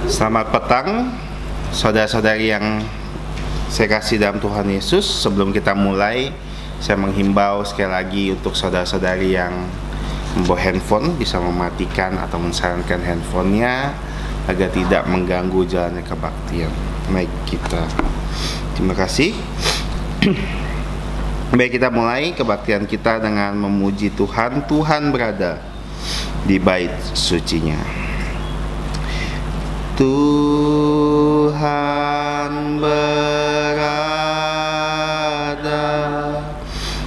Selamat petang, saudara-saudari yang saya kasih dalam Tuhan Yesus. Sebelum kita mulai, saya menghimbau sekali lagi untuk saudara-saudari yang membawa handphone bisa mematikan atau mensarankan handphonenya agar tidak mengganggu jalannya kebaktian. Baik, kita terima kasih. Baik, kita mulai kebaktian kita dengan memuji Tuhan. Tuhan berada di bait sucinya. Tuhan berada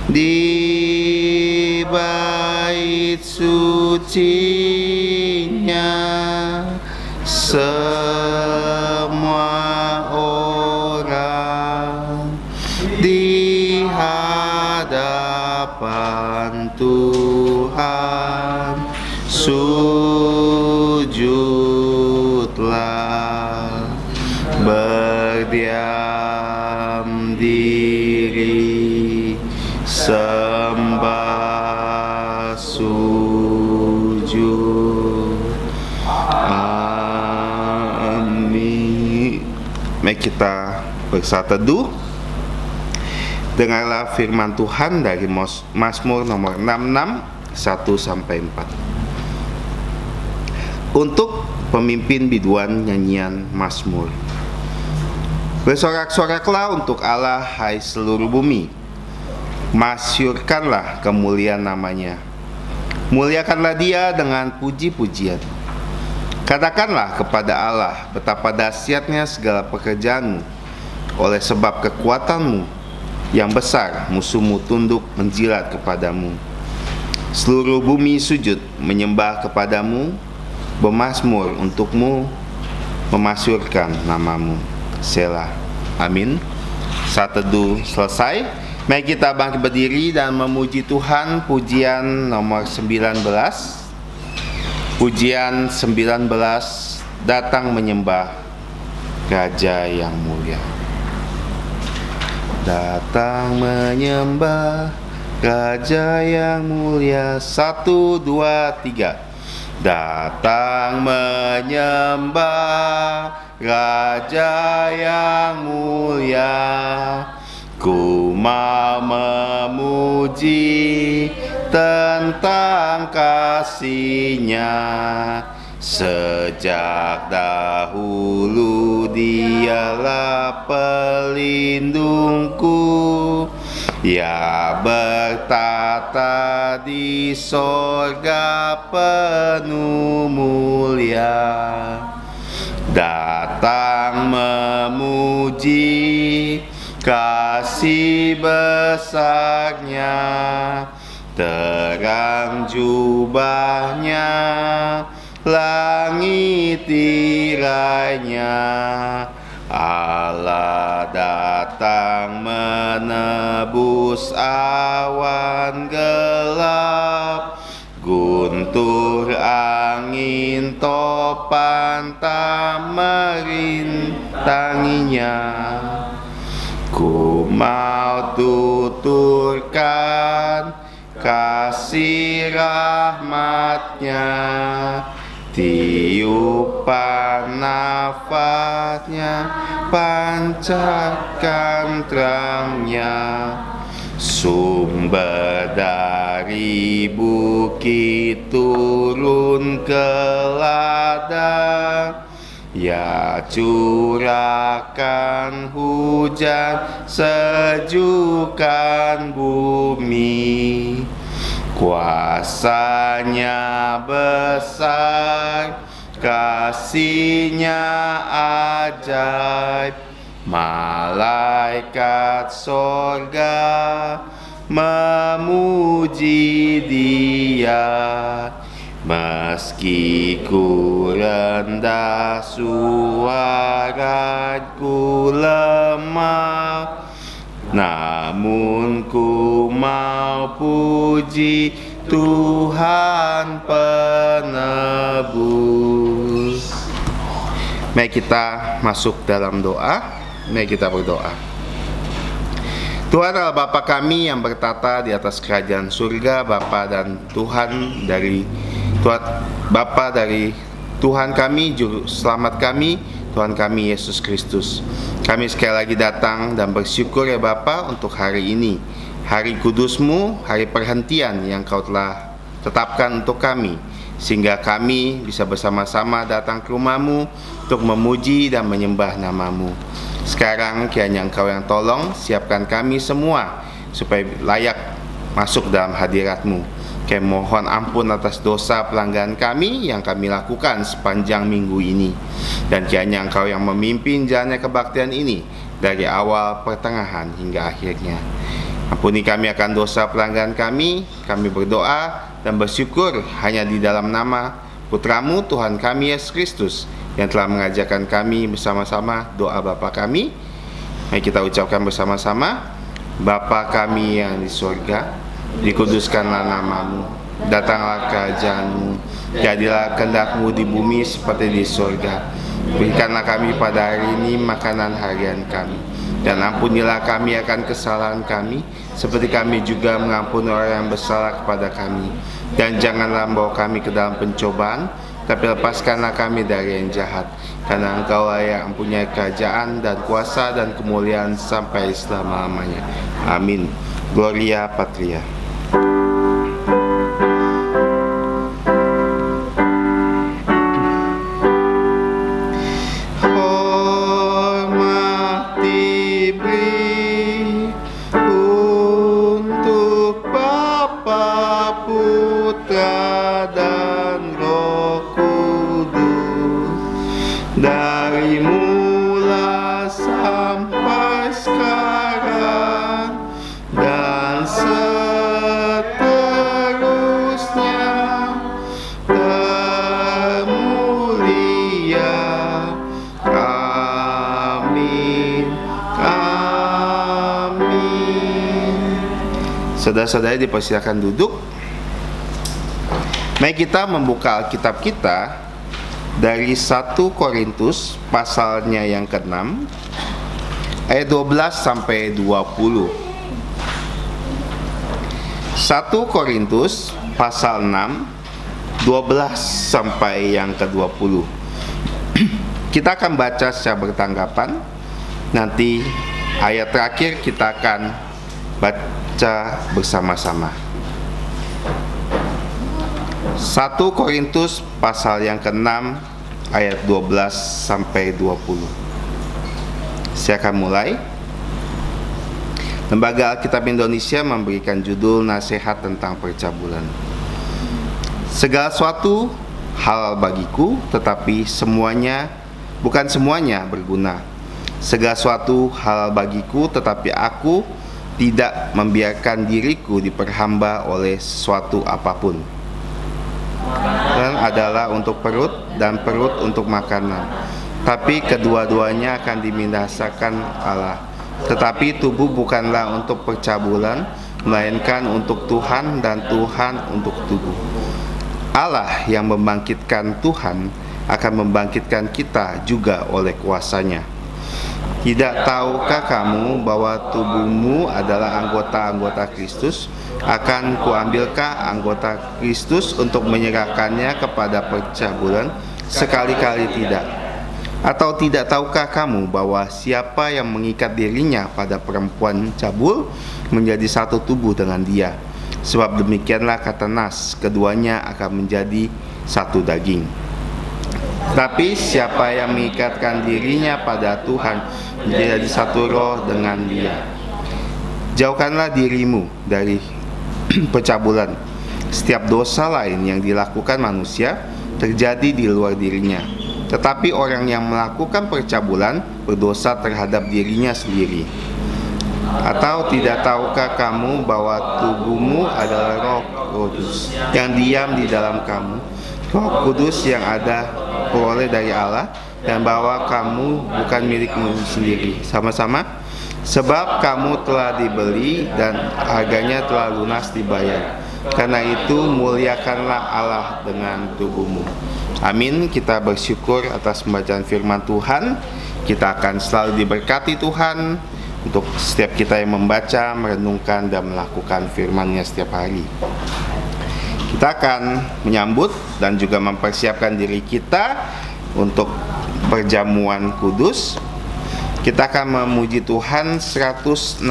di bait sucinya, semua orang di hadapan Tuhan sujudlah, berdiam diri, sembah sujud. Amin. Mari kita bersatu teduh. Dengarlah firman Tuhan dari Mazmur nomor 66 1-4. Untuk pemimpin biduan nyanyian Mazmur. Bersorak-soraklah untuk Allah, hai seluruh bumi. Masyurkanlah kemuliaan namanya. Muliakanlah dia dengan puji-pujian. Katakanlah kepada Allah, betapa dahsyatnya segala pekerjaanmu. Oleh sebab kekuatanmu yang besar, musuhmu tunduk menjilat kepadamu. Seluruh bumi sujud menyembah kepadamu, bermazmur untukmu, memasyurkan namamu. Selah. Amin. Saat teduh selesai, mari kita bangkit berdiri dan memuji Tuhan. Pujian nomor 19. Pujian 19, datang menyembah Raja yang mulia. Datang menyembah Raja yang mulia. 1, 2, 3. Datang menyembah Raja yang mulia. Ku mau memuji tentang kasih-Nya. Sejak dahulu Dialah pelindungku. Ia bertata di sorga penuh mulia. Datang memuji kasih besar-Nya. Terang jubah-Nya, langit tirai-Nya. Allah datang menebus awan gelap. Guntur angin topan tak merintanginya. Ku mau tuturkan kasih rahmat-Nya, tiupan nafas-Nya, pancarkan terang-Nya. Sumber dari bukit turun ke ladang. Ya curahkan hujan, sejukkan bumi. Kuasa-Nya besar, kasih-Nya ajaib. Malaikat sorga memuji Dia. Meski ku rendah, suaraku lemah, namun ku mau puji Tuhan penebus. Mari kita masuk dalam doa. Mari kita berdoa. Tuhan adalah Bapa kami yang bertata di atas kerajaan surga, Bapa dan Tuhan dari Tuhan, Bapa dari Tuhan kami, Juru Selamat kami, Tuhan kami Yesus Kristus. Kami sekali lagi datang dan bersyukur ya Bapa untuk hari ini, hari kudus-Mu, hari perhentian yang Kau telah tetapkan untuk kami, sehingga kami bisa bersama-sama datang ke rumah-Mu untuk memuji dan menyembah nama-Mu. Sekarang kiranya Engkau yang tolong siapkan kami semua supaya layak masuk dalam hadirat-Mu. Kami mohon ampun atas dosa pelanggaran kami yang kami lakukan sepanjang minggu ini, dan kiranya Engkau yang memimpin jalannya kebaktian ini dari awal, pertengahan hingga akhirnya. Ampuni kami akan dosa pelanggaran kami berdoa dan bersyukur hanya di dalam nama Putra-Mu Tuhan kami Yesus Kristus yang telah mengajarkan kami bersama-sama doa Bapa kami. Mari kita ucapkan bersama-sama. Bapa kami yang di surga, dikuduskanlah nama-Mu, datanglah kerajaan-Mu, jadilah kehendak-Mu di bumi seperti di surga. Berikanlah kami pada hari ini makanan harian kami, dan ampunilah kami akan kesalahan kami, seperti kami juga mengampuni orang yang bersalah kepada kami. Dan janganlah membawa kami ke dalam pencobaan, tapi lepaskanlah kami dari yang jahat, karena Engkau-lah yang mempunyai kerajaan dan kuasa dan kemuliaan sampai selama-lamanya. Amin. Gloria Patria. Dari mula sampai sekarang dan seterusnya, termulia. Amin. Amin. Saudara-saudari dipersilakan duduk. Mari kita membuka Alkitab kita dari 1 Korintus pasalnya yang ke-6 ayat 12 sampai 20. 1 Korintus pasal 6 12 sampai yang ke-20. Kita akan baca secara bertanggapan. Nanti ayat terakhir kita akan baca bersama-sama. 1 Korintus pasal yang ke-6 ayat 12 sampai 20. Saya akan mulai. Lembaga Alkitab Indonesia memberikan judul nasihat tentang percabulan. Segala sesuatu halal bagiku, tetapi bukan semuanya berguna. Segala sesuatu halal bagiku, tetapi aku tidak membiarkan diriku diperhamba oleh sesuatu apapun. Dan adalah untuk perut dan perut untuk makanan, tapi kedua-duanya akan dibinasakan Allah. Tetapi tubuh bukanlah untuk percabulan, melainkan untuk Tuhan, dan Tuhan untuk tubuh. Allah yang membangkitkan Tuhan akan membangkitkan kita juga oleh kuasa-Nya. Tidak tahukah kamu bahwa tubuhmu adalah anggota-anggota Kristus? Akan kuambilkah anggota Kristus untuk menyerahkannya kepada percabulan? Sekali-kali tidak. Atau tidak tahukah kamu bahwa siapa yang mengikat dirinya pada perempuan cabul menjadi satu tubuh dengan dia? Sebab demikianlah kata Nas, keduanya akan menjadi satu daging. Tapi siapa yang mengikatkan dirinya pada Tuhan menjadi satu roh dengan dia. Jauhkanlah dirimu dari percabulan. Setiap dosa lain yang dilakukan manusia terjadi di luar dirinya, tetapi orang yang melakukan percabulan berdosa terhadap dirinya sendiri. Atau tidak tahukah kamu bahwa tubuhmu adalah Roh Kudus yang diam di dalam kamu, Roh Kudus yang ada peroleh dari Allah, dan bahwa kamu bukan milikmu sendiri? Sama-sama. Sebab kamu telah dibeli dan harganya telah lunas dibayar. Karena itu muliakanlah Allah dengan tubuhmu. Amin. Kita bersyukur atas pembacaan firman Tuhan. Kita akan selalu diberkati Tuhan untuk setiap kita yang membaca, merenungkan, dan melakukan firman-Nya setiap hari. Kita akan menyambut dan juga mempersiapkan diri kita untuk perjamuan kudus. Kita akan memuji Tuhan 166,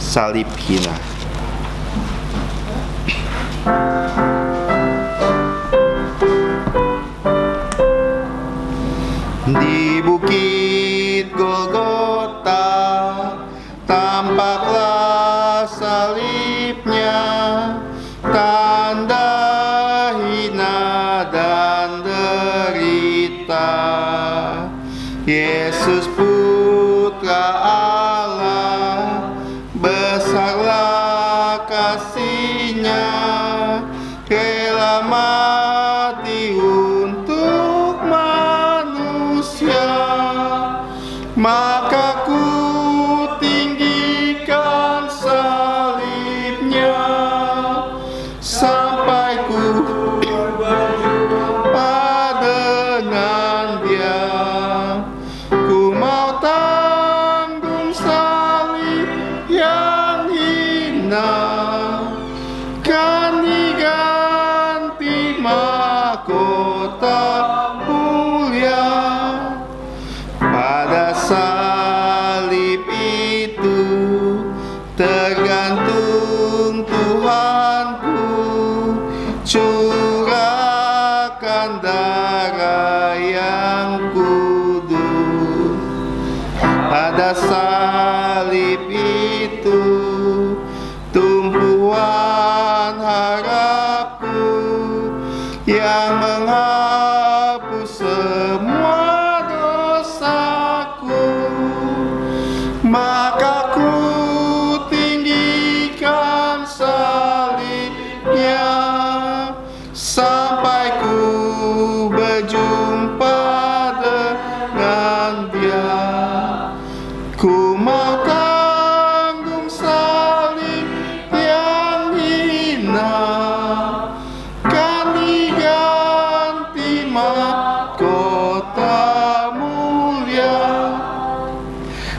Salib Hina. Di bukit Golgota tampaklah salibnya, tanda hina dan derita. Yesus Putra Allah, besarlah kasih-Nya, rela mati untuk manusia. Maka ku tinggikan salibnya sampai ku berjumpa dengan Dia. Ku mau tanggung salib yang hina, kan diganti mahkota mulia. Pada salib itu tergantung Tuhanku, curahkan darah yang kudus. Pada salib itu tumpuan harapku yang menghapus semua dosaku. Maka ku tinggikan salibnya sampai ku berjumpa dengan Dia. Ku mau tanggung salib yang hina, kan diganti mahkota mulia.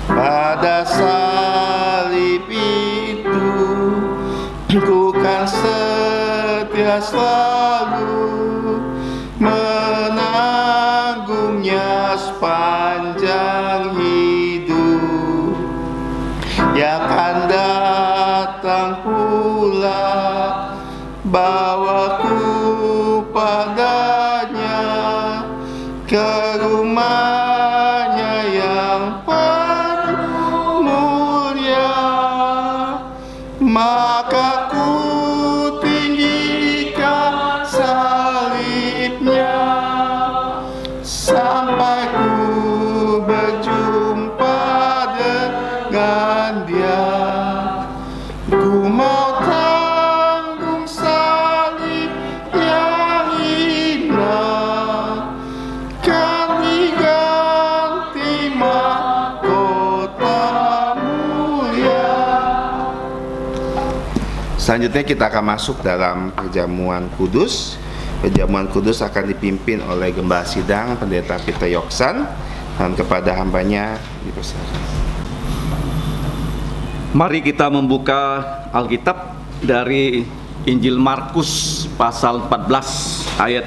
Pada salib itu ku kan setia selalu menanggungnya sepanjang hidup. Yang akan datang pula bawaku padanya, ke rumahnya yang penuh mulia. Maka ku tinggikan salibnya sampai ku berjumpa dengan Dia. Ku mau tanggung salib yang hina, kan diganti mahkota mulia. Selanjutnya kita akan masuk dalam perjamuan kudus. Perjamuan kudus akan dipimpin oleh Gembala Sidang Pendeta Peter Yoksan, dan kepada hambanya dipersilakan. Mari kita membuka Alkitab dari Injil Markus pasal 14 ayat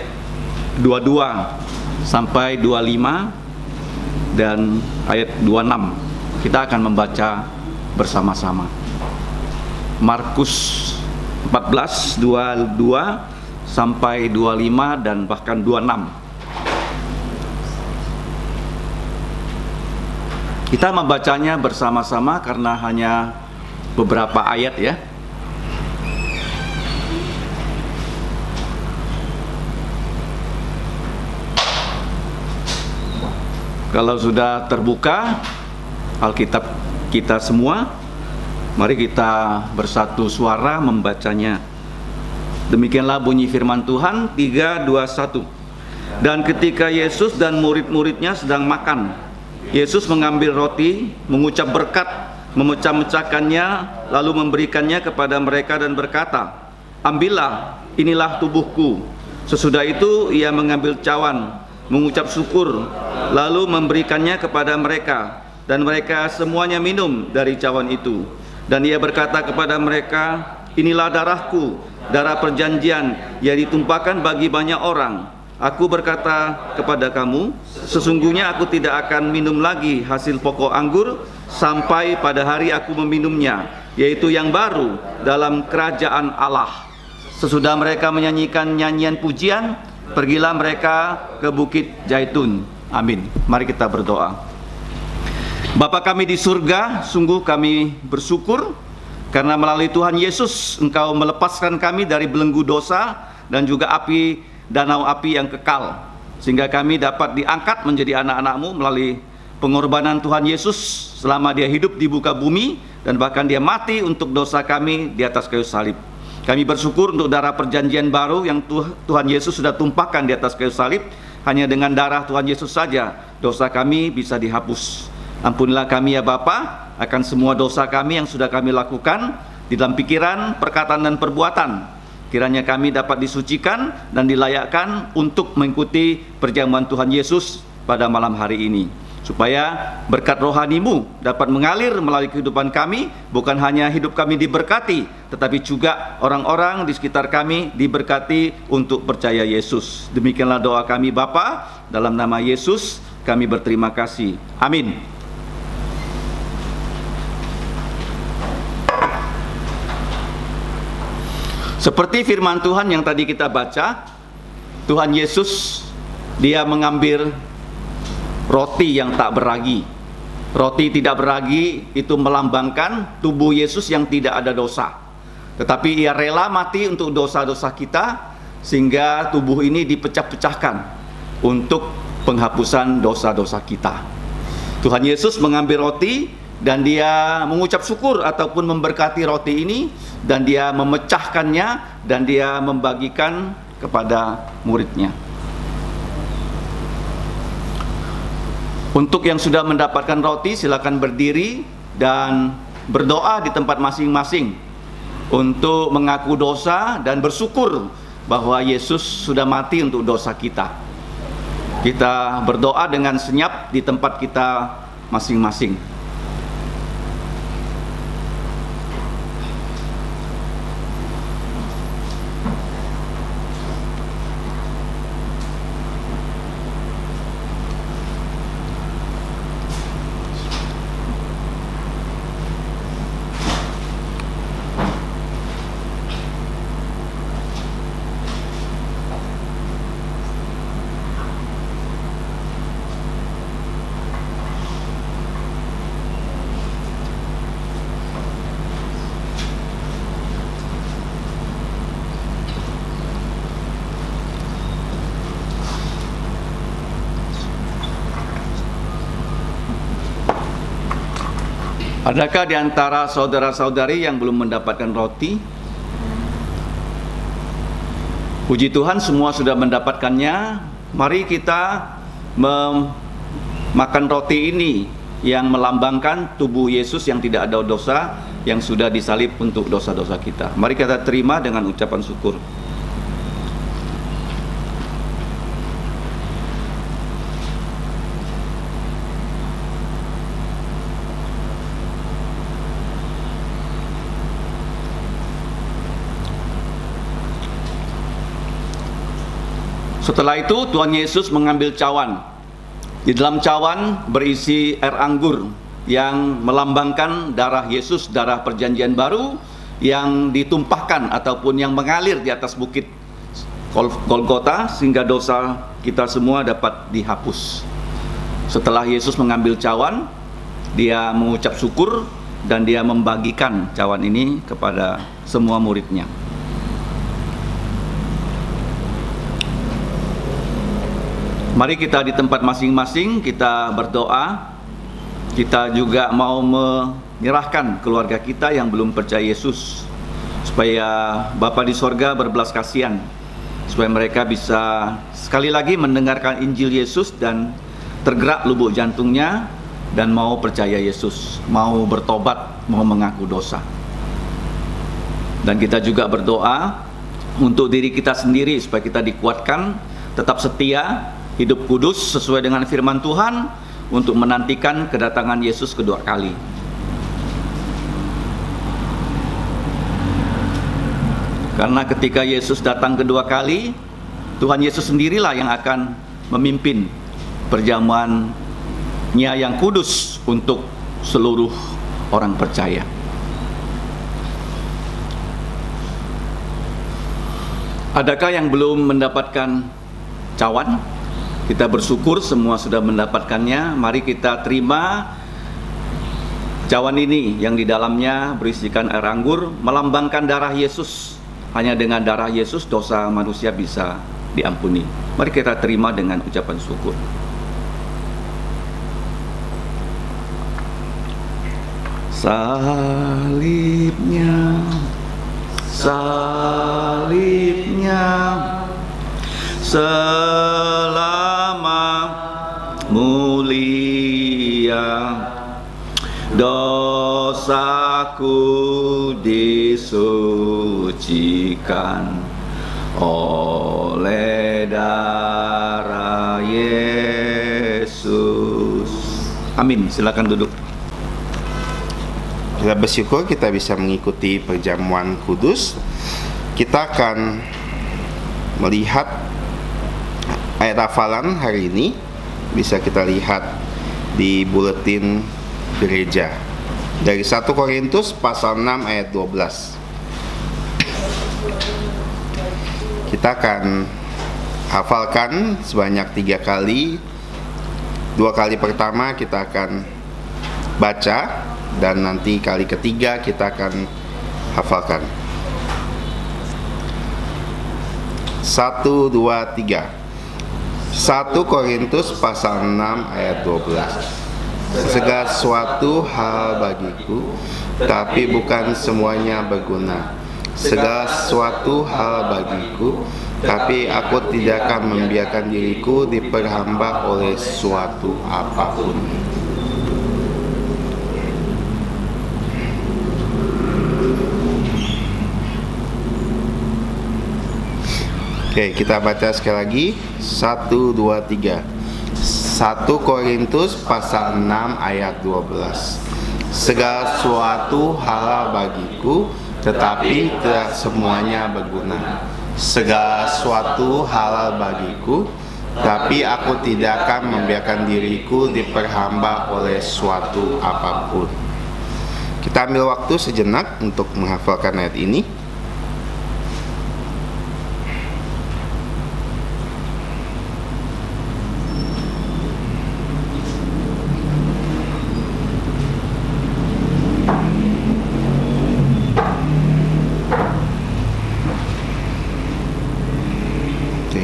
22 sampai 25 dan ayat 26. Kita akan membaca bersama-sama. Markus 14 22 sampai 25 dan bahkan 26. Kita membacanya bersama-sama karena hanya beberapa ayat ya. Kalau sudah terbuka Alkitab kita semua, mari kita bersatu suara membacanya. Demikianlah bunyi firman Tuhan. 3, 2, 1. Dan ketika Yesus dan murid-muridnya sedang makan, Yesus mengambil roti, mengucap berkat, memecah-mecahkannya, lalu memberikannya kepada mereka dan berkata, "Ambillah, inilah tubuhku." Sesudah itu ia mengambil cawan, mengucap syukur, lalu memberikannya kepada mereka, dan mereka semuanya minum dari cawan itu. Dan ia berkata kepada mereka, "Inilah darahku darah perjanjian yang ditumpahkan bagi banyak orang. Aku berkata kepada kamu, sesungguhnya aku tidak akan minum lagi hasil pokok anggur sampai pada hari aku meminumnya, yaitu yang baru dalam kerajaan Allah. Sesudah mereka menyanyikan nyanyian pujian, pergilah mereka ke Bukit Zaitun. Amin. Mari kita berdoa. Bapa kami di surga, sungguh kami bersyukur karena melalui Tuhan Yesus Engkau melepaskan kami dari belenggu dosa dan juga danau api yang kekal, sehingga kami dapat diangkat menjadi anak-anak-Mu melalui pengorbanan Tuhan Yesus selama Dia hidup di muka bumi, dan bahkan Dia mati untuk dosa kami di atas kayu salib. Kami bersyukur untuk darah perjanjian baru yang Tuhan Yesus sudah tumpahkan di atas kayu salib. Hanya dengan darah Tuhan Yesus saja dosa kami bisa dihapus. Ampunilah kami ya Bapa akan semua dosa kami yang sudah kami lakukan di dalam pikiran, perkataan dan perbuatan. Kiranya kami dapat disucikan dan dilayakkan untuk mengikuti perjamuan Tuhan Yesus pada malam hari ini, supaya berkat rohani-Mu dapat mengalir melalui kehidupan kami. Bukan hanya hidup kami diberkati, tetapi juga orang-orang di sekitar kami diberkati untuk percaya Yesus. Demikianlah doa kami Bapa, dalam nama Yesus kami berterima kasih. Amin. Seperti firman Tuhan yang tadi kita baca, Tuhan Yesus Dia mengambil roti yang tak beragi. Roti tidak beragi itu melambangkan tubuh Yesus yang tidak ada dosa. Tetapi Ia rela mati untuk dosa-dosa kita, sehingga tubuh ini dipecah-pecahkan untuk penghapusan dosa-dosa kita. Tuhan Yesus mengambil roti dan Dia mengucap syukur ataupun memberkati roti ini, dan Dia memecahkannya dan Dia membagikan kepada murid-Nya. Untuk yang sudah mendapatkan roti, silakan berdiri dan berdoa di tempat masing-masing untuk mengaku dosa dan bersyukur bahwa Yesus sudah mati untuk dosa kita. Kita berdoa dengan senyap di tempat kita masing-masing. Adakah di antara saudara-saudari yang belum mendapatkan roti? Puji Tuhan, semua sudah mendapatkannya. Mari kita memakan roti ini yang melambangkan tubuh Yesus yang tidak ada dosa, yang sudah disalib untuk dosa-dosa kita. Mari kita terima dengan ucapan syukur. Setelah itu Tuhan Yesus mengambil cawan. Di dalam cawan berisi air anggur yang melambangkan darah Yesus, darah perjanjian baru yang ditumpahkan ataupun yang mengalir di atas bukit Golgota, sehingga dosa kita semua dapat dihapus. Setelah Yesus mengambil cawan, Dia mengucap syukur dan Dia membagikan cawan ini kepada semua murid-Nya. Mari kita di tempat masing-masing kita berdoa. Kita juga mau menyerahkan keluarga kita yang belum percaya Yesus, supaya Bapa di sorga berbelas kasihan, supaya mereka bisa sekali lagi mendengarkan Injil Yesus dan tergerak lubuk jantungnya dan mau percaya Yesus, mau bertobat, mau mengaku dosa. Dan kita juga berdoa untuk diri kita sendiri supaya kita dikuatkan, tetap setia, hidup kudus sesuai dengan firman Tuhan untuk menantikan kedatangan Yesus kedua kali. Karena ketika Yesus datang kedua kali, Tuhan Yesus sendirilah yang akan memimpin perjamuannya yang kudus untuk seluruh orang percaya. Adakah yang belum mendapatkan cawan? Kita bersyukur semua sudah mendapatkannya. Mari kita terima cawan ini yang di dalamnya berisikan air anggur, melambangkan darah Yesus. Hanya dengan darah Yesus dosa manusia bisa diampuni. Mari kita terima dengan ucapan syukur. Salibnya, salibnya, selama mulia, dosaku disucikan oleh darah Yesus. Amin. Silakan duduk. Kita bersyukur kita bisa mengikuti perjamuan kudus. Kita akan melihat ayat hafalan hari ini. Bisa kita lihat di buletin gereja. Dari 1 Korintus pasal 6 ayat 12. Kita akan hafalkan sebanyak 3 kali. 2 kali pertama kita akan baca, dan nanti kali ketiga kita akan hafalkan. 1, 2, 3. 1 Korintus pasal 6 ayat 12. Segala sesuatu hal bagiku, tapi bukan semuanya berguna. Segala sesuatu hal bagiku, tapi aku tidak akan membiarkan diriku diperhamba oleh suatu apapun. Oke, kita baca sekali lagi. 1, 2, 3. 1 Korintus pasal 6 ayat 12. Segala sesuatu halal bagiku, tetapi tidak semuanya berguna. Segala sesuatu halal bagiku, tapi aku tidak akan membiarkan diriku diperhamba oleh suatu apapun. Kita ambil waktu sejenak untuk menghafalkan ayat ini.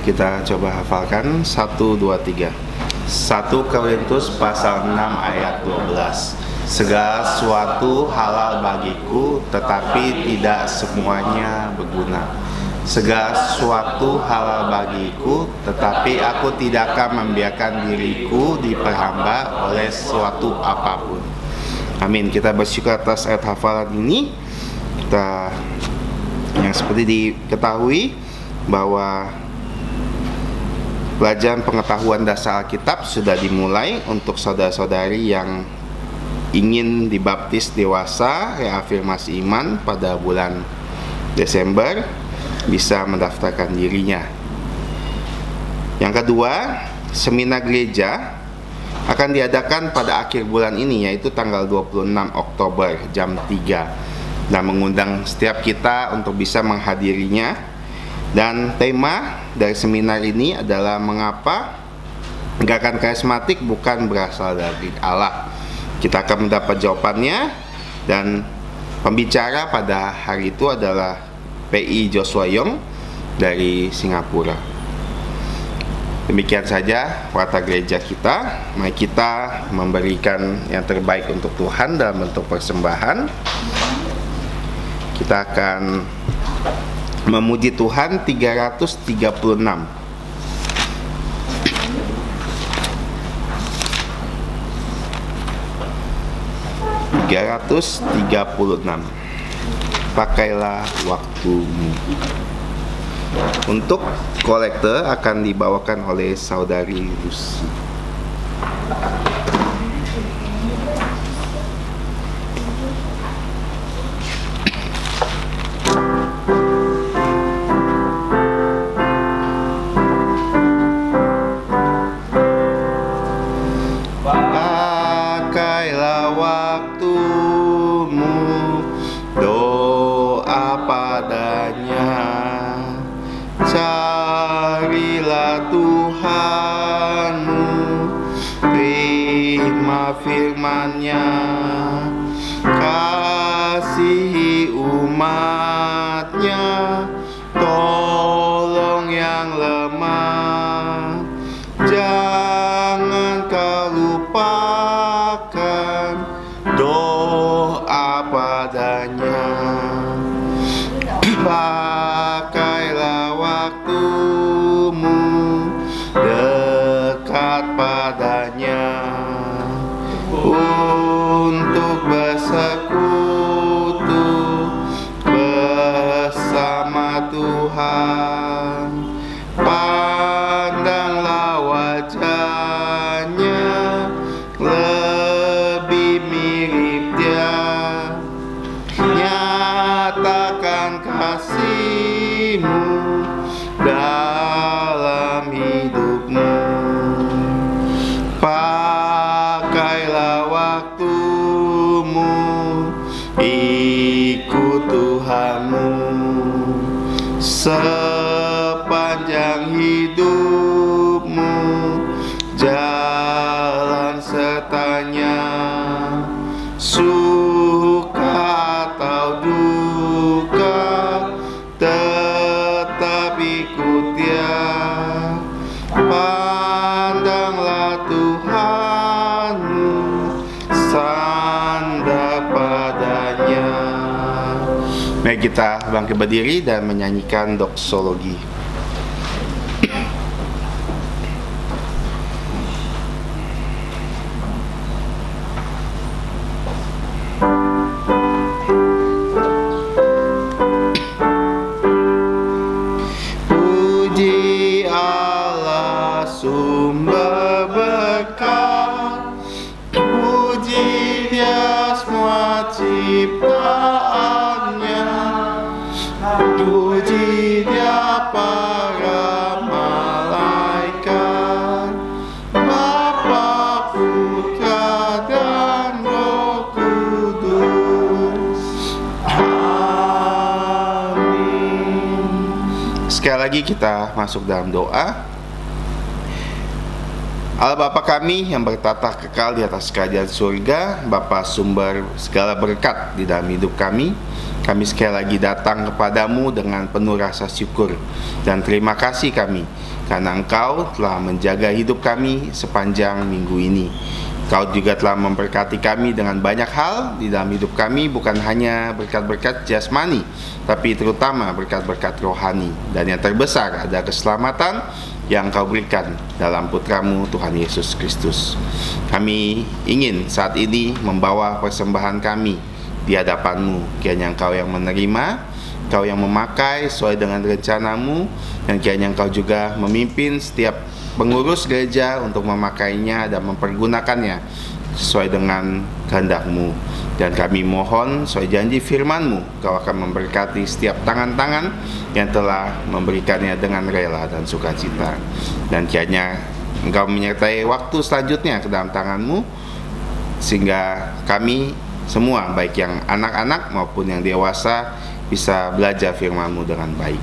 Kita coba hafalkan 1, 2, 3. 1 Korintus pasal 6 ayat 12. Segala sesuatu halal bagiku, tetapi tidak semuanya berguna. Segala sesuatu halal bagiku, tetapi aku tidak akan membiarkan diriku diperhamba oleh suatu apapun. Amin. Kita bersyukur atas ayat hafalan ini. Kita yang seperti diketahui bahwa pelajaran pengetahuan dasar Alkitab sudah dimulai untuk saudara-saudari yang ingin dibaptis dewasa reafirmasi iman pada bulan Desember, bisa mendaftarkan dirinya. Yang kedua, seminar gereja akan diadakan pada akhir bulan ini, yaitu tanggal 26 Oktober jam 3, dan mengundang setiap kita untuk bisa menghadirinya. Dan tema dari seminar ini adalah mengapa gerakan karismatik bukan berasal dari Allah. Kita akan mendapat jawabannya, dan pembicara pada hari itu adalah PI Joshua Yong dari Singapura. Demikian saja warta gereja kita. Mari kita memberikan yang terbaik untuk Tuhan dalam bentuk persembahan. Kita akan memuji Tuhan 336. Pakailah waktumu. Untuk kolektor akan dibawakan oleh saudari Lucy. firman-Nya. Kasihi umat-Nya, tolong yang lemah. Jangan kau lupakan doa padanya. Pakailah waktumu dekat padanya untuk bersekutu bersama Tuhan. Pandanglah wajahnya, lebih mirip Dia. Nyatakan kasih-Mu dalam hidupmu. Pakailah waktumu, ikut Tuhanmu. Sepanjang hidupmu, jalan sertanya. Suka atau duka, tetap ikut Dia. Pandanglah Tuhanmu, sandar padanya. Mari kita bangkit berdiri dan menyanyikan doksologi. Puji Allah sumber berkat, puji Dia semua ciptaannya, puji Dia para malaikat, Bapa, Putra, dan Roh Kudus. Amin. Sekali lagi kita masuk dalam doa. Allah Bapa kami yang bertata kekal di atas kerajaan surga, Bapa sumber segala berkat di dalam hidup kami sekali lagi datang kepadamu dengan penuh rasa syukur dan terima kasih kami, karena Engkau telah menjaga hidup kami sepanjang minggu ini. Engkau juga telah memberkati kami dengan banyak hal di dalam hidup kami, bukan hanya berkat-berkat jasmani, tapi terutama berkat-berkat rohani. Dan yang terbesar ada keselamatan yang Kau berikan dalam Putramu Tuhan Yesus Kristus. Kami ingin saat ini membawa persembahan kami di hadapan-Mu. Kiranya Engkau yang menerima, Engkau yang memakai sesuai dengan rencana-Mu, dan kiranya Engkau juga memimpin setiap pengurus gereja untuk memakainya dan mempergunakannya sesuai dengan kehendak-Mu. Dan kami mohon sesuai janji firman-Mu, Kau akan memberkati setiap tangan-tangan yang telah memberikannya dengan rela dan sukacita. Dan kiranya Engkau menyertai waktu selanjutnya ke dalam tangan-Mu, sehingga kami semua, baik yang anak-anak maupun yang dewasa, bisa belajar firman-Mu dengan baik.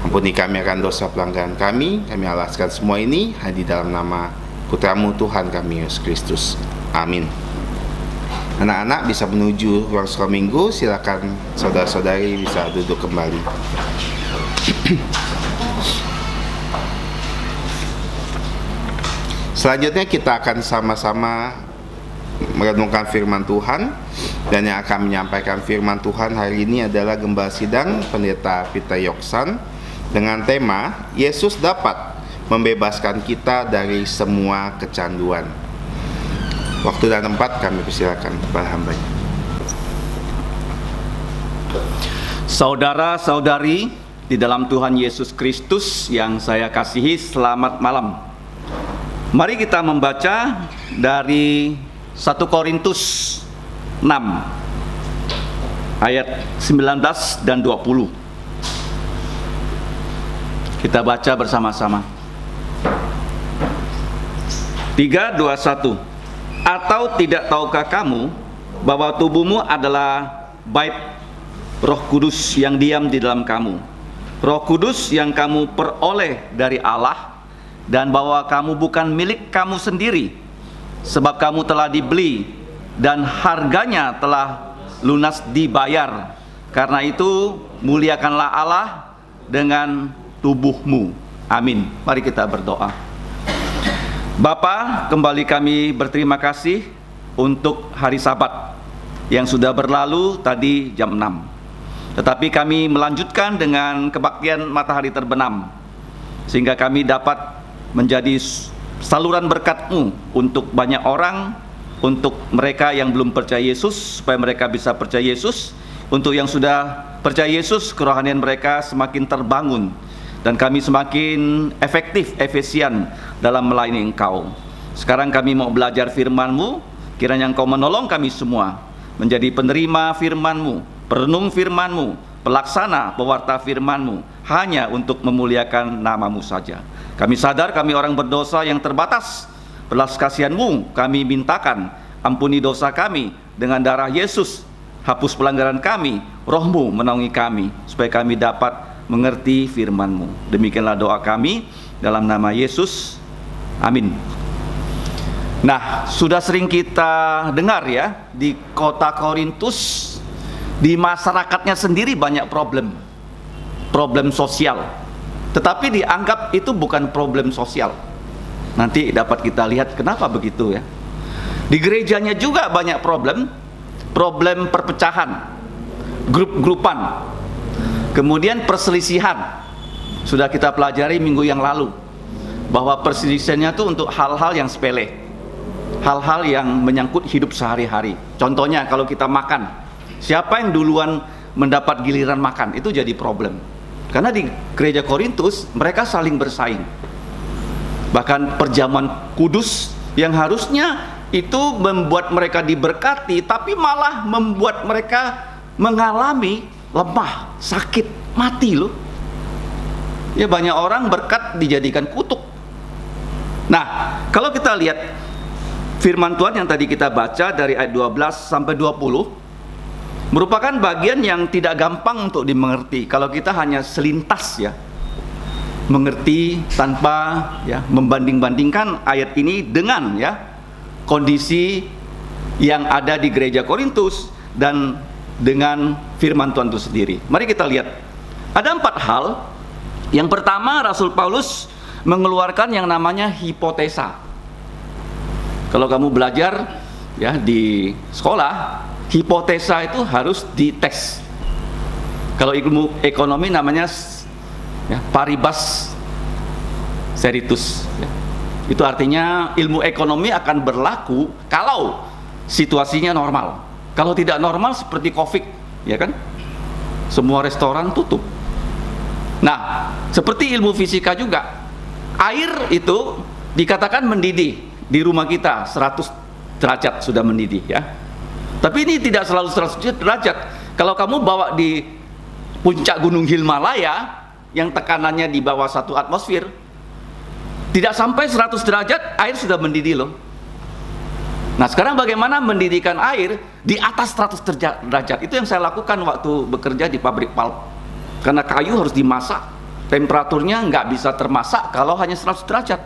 Ampuni kami akan dosa pelanggaran kami alaskan semua ini hanya di dalam nama Putramu Tuhan kami Yesus Kristus. Amin. Anak-anak bisa menuju ruang sekolah minggu. Silakan saudara-saudari bisa duduk kembali. Selanjutnya kita akan sama-sama merenungkan firman Tuhan, dan yang akan menyampaikan firman Tuhan hari ini adalah Gembala Sidang Pendeta Peter Yoksan dengan tema Yesus dapat membebaskan kita dari semua kecanduan. Waktu dan tempat kami persilakan kepada hamba-Nya. Saudara-saudari di dalam Tuhan Yesus Kristus yang saya kasihi, selamat malam. Mari kita membaca dari 1 Korintus 6 ayat 19 dan 20. Kita baca bersama-sama. 3, 2, 1. Atau tidak tahukah kamu bahwa tubuhmu adalah bait Roh Kudus yang diam di dalam kamu, Roh Kudus yang kamu peroleh dari Allah, dan bahwa kamu bukan milik kamu sendiri, sebab kamu telah dibeli dan harganya telah lunas dibayar. Karena itu muliakanlah Allah dengan tubuhmu. Amin. Mari kita berdoa. Bapa, kembali kami berterima kasih untuk hari Sabat yang sudah berlalu tadi jam 6. Tetapi kami melanjutkan dengan kebaktian matahari terbenam, sehingga kami dapat menjadi saluran berkat-Mu untuk banyak orang, untuk mereka yang belum percaya Yesus, supaya mereka bisa percaya Yesus. Untuk yang sudah percaya Yesus, kerohanian mereka semakin terbangun, dan kami semakin efisien dalam melayani Engkau. Sekarang kami mau belajar firman-Mu, kiranya Engkau menolong kami semua menjadi penerima firman-Mu, perenung firman-Mu, pelaksana pewarta firman-Mu, hanya untuk memuliakan nama-Mu saja. Kami sadar kami orang berdosa yang terbatas. Belas kasihan-Mu kami mintakan, ampuni dosa kami dengan darah Yesus, hapus pelanggaran kami, Roh-Mu menaungi kami, supaya kami dapat mengerti firman-Mu. Demikianlah doa kami dalam nama Yesus. Amin. Nah, sudah sering kita dengar ya, di kota Korintus, di masyarakatnya sendiri banyak problem sosial. Tetapi dianggap itu bukan problem sosial. Nanti dapat kita lihat kenapa begitu ya. Di gerejanya juga banyak problem perpecahan, grup-grupan, kemudian perselisihan. Sudah kita pelajari minggu yang lalu bahwa perselisihannya itu untuk hal-hal yang sepele, hal-hal yang menyangkut hidup sehari-hari. Contohnya kalau kita makan, siapa yang duluan mendapat giliran makan, itu jadi problem. Karena di gereja Korintus mereka saling bersaing. Bahkan perjamuan kudus yang harusnya itu membuat mereka diberkati, tapi malah membuat mereka mengalami lemah, sakit, mati loh. Ya, banyak orang berkat dijadikan kutuk. Nah, kalau kita lihat firman Tuhan yang tadi kita baca dari ayat 12 sampai 20, merupakan bagian yang tidak gampang untuk dimengerti kalau kita hanya selintas ya, mengerti tanpa ya membanding-bandingkan ayat ini dengan ya kondisi yang ada di gereja Korintus dan dengan firman Tuhan itu sendiri. Mari kita lihat. Ada 4 hal. Yang pertama, Rasul Paulus mengeluarkan yang namanya hipotesa. Kalau kamu belajar ya di sekolah, hipotesa itu harus dites. Kalau ilmu ekonomi namanya ya, paribus seritus ya. Itu artinya ilmu ekonomi akan berlaku kalau situasinya normal. Kalau tidak normal seperti COVID, ya kan? Semua restoran tutup. Nah, seperti ilmu fisika juga. Air itu dikatakan mendidih di rumah kita 100 derajat sudah mendidih ya. Tapi ini tidak selalu 100 derajat. Kalau kamu bawa di puncak Gunung Himalaya yang tekanannya di bawah 1 atmosfer, tidak sampai 100 derajat air sudah mendidih loh. Nah, sekarang bagaimana mendidihkan air di atas 100 derajat? Itu yang saya lakukan waktu bekerja di pabrik pulp. Karena kayu harus dimasak, temperaturnya nggak bisa termasak kalau hanya 100 derajat.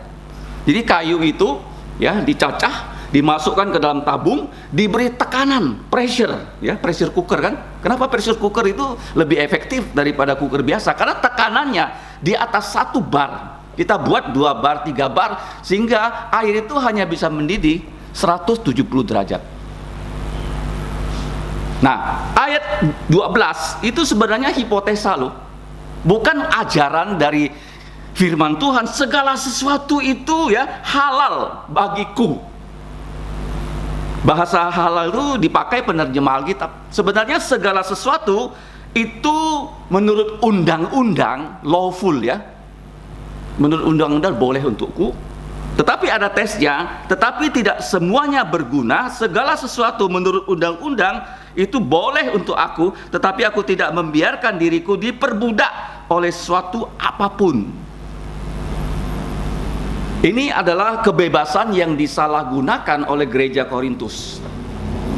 Jadi kayu itu ya dicacah, dimasukkan ke dalam tabung, diberi tekanan, pressure, ya, pressure cooker kan. Kenapa pressure cooker itu lebih efektif daripada cooker biasa? Karena tekanannya di atas 1 bar. Kita buat 2 bar, 3 bar, sehingga air itu hanya bisa mendidih 170 derajat. Nah, ayat 12 itu sebenarnya hipotesa loh. Bukan ajaran dari firman Tuhan, segala sesuatu itu ya halal bagiku. Bahasa halal itu dipakai penerjemah Alkitab. Sebenarnya segala sesuatu itu menurut undang-undang lawful ya. Menurut undang-undang boleh untukku. Tetapi ada tesnya, tetapi tidak semuanya berguna. Segala sesuatu menurut undang-undang itu boleh untuk aku, tetapi aku tidak membiarkan diriku diperbudak oleh suatu apapun. Ini adalah kebebasan yang disalahgunakan oleh gereja Korintus.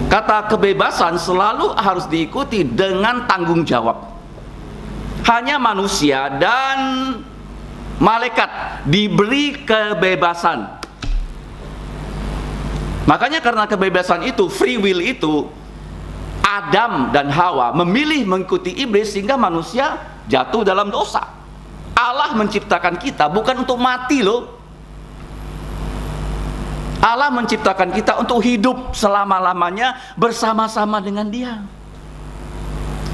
Kata kebebasan selalu harus diikuti dengan tanggung jawab. Hanya manusia dan malaikat diberi kebebasan. Makanya karena kebebasan itu, free will itu, Adam dan Hawa memilih mengikuti iblis sehingga manusia jatuh dalam dosa. Allah menciptakan kita bukan untuk mati loh. Allah menciptakan kita untuk hidup selama-lamanya bersama-sama dengan Dia.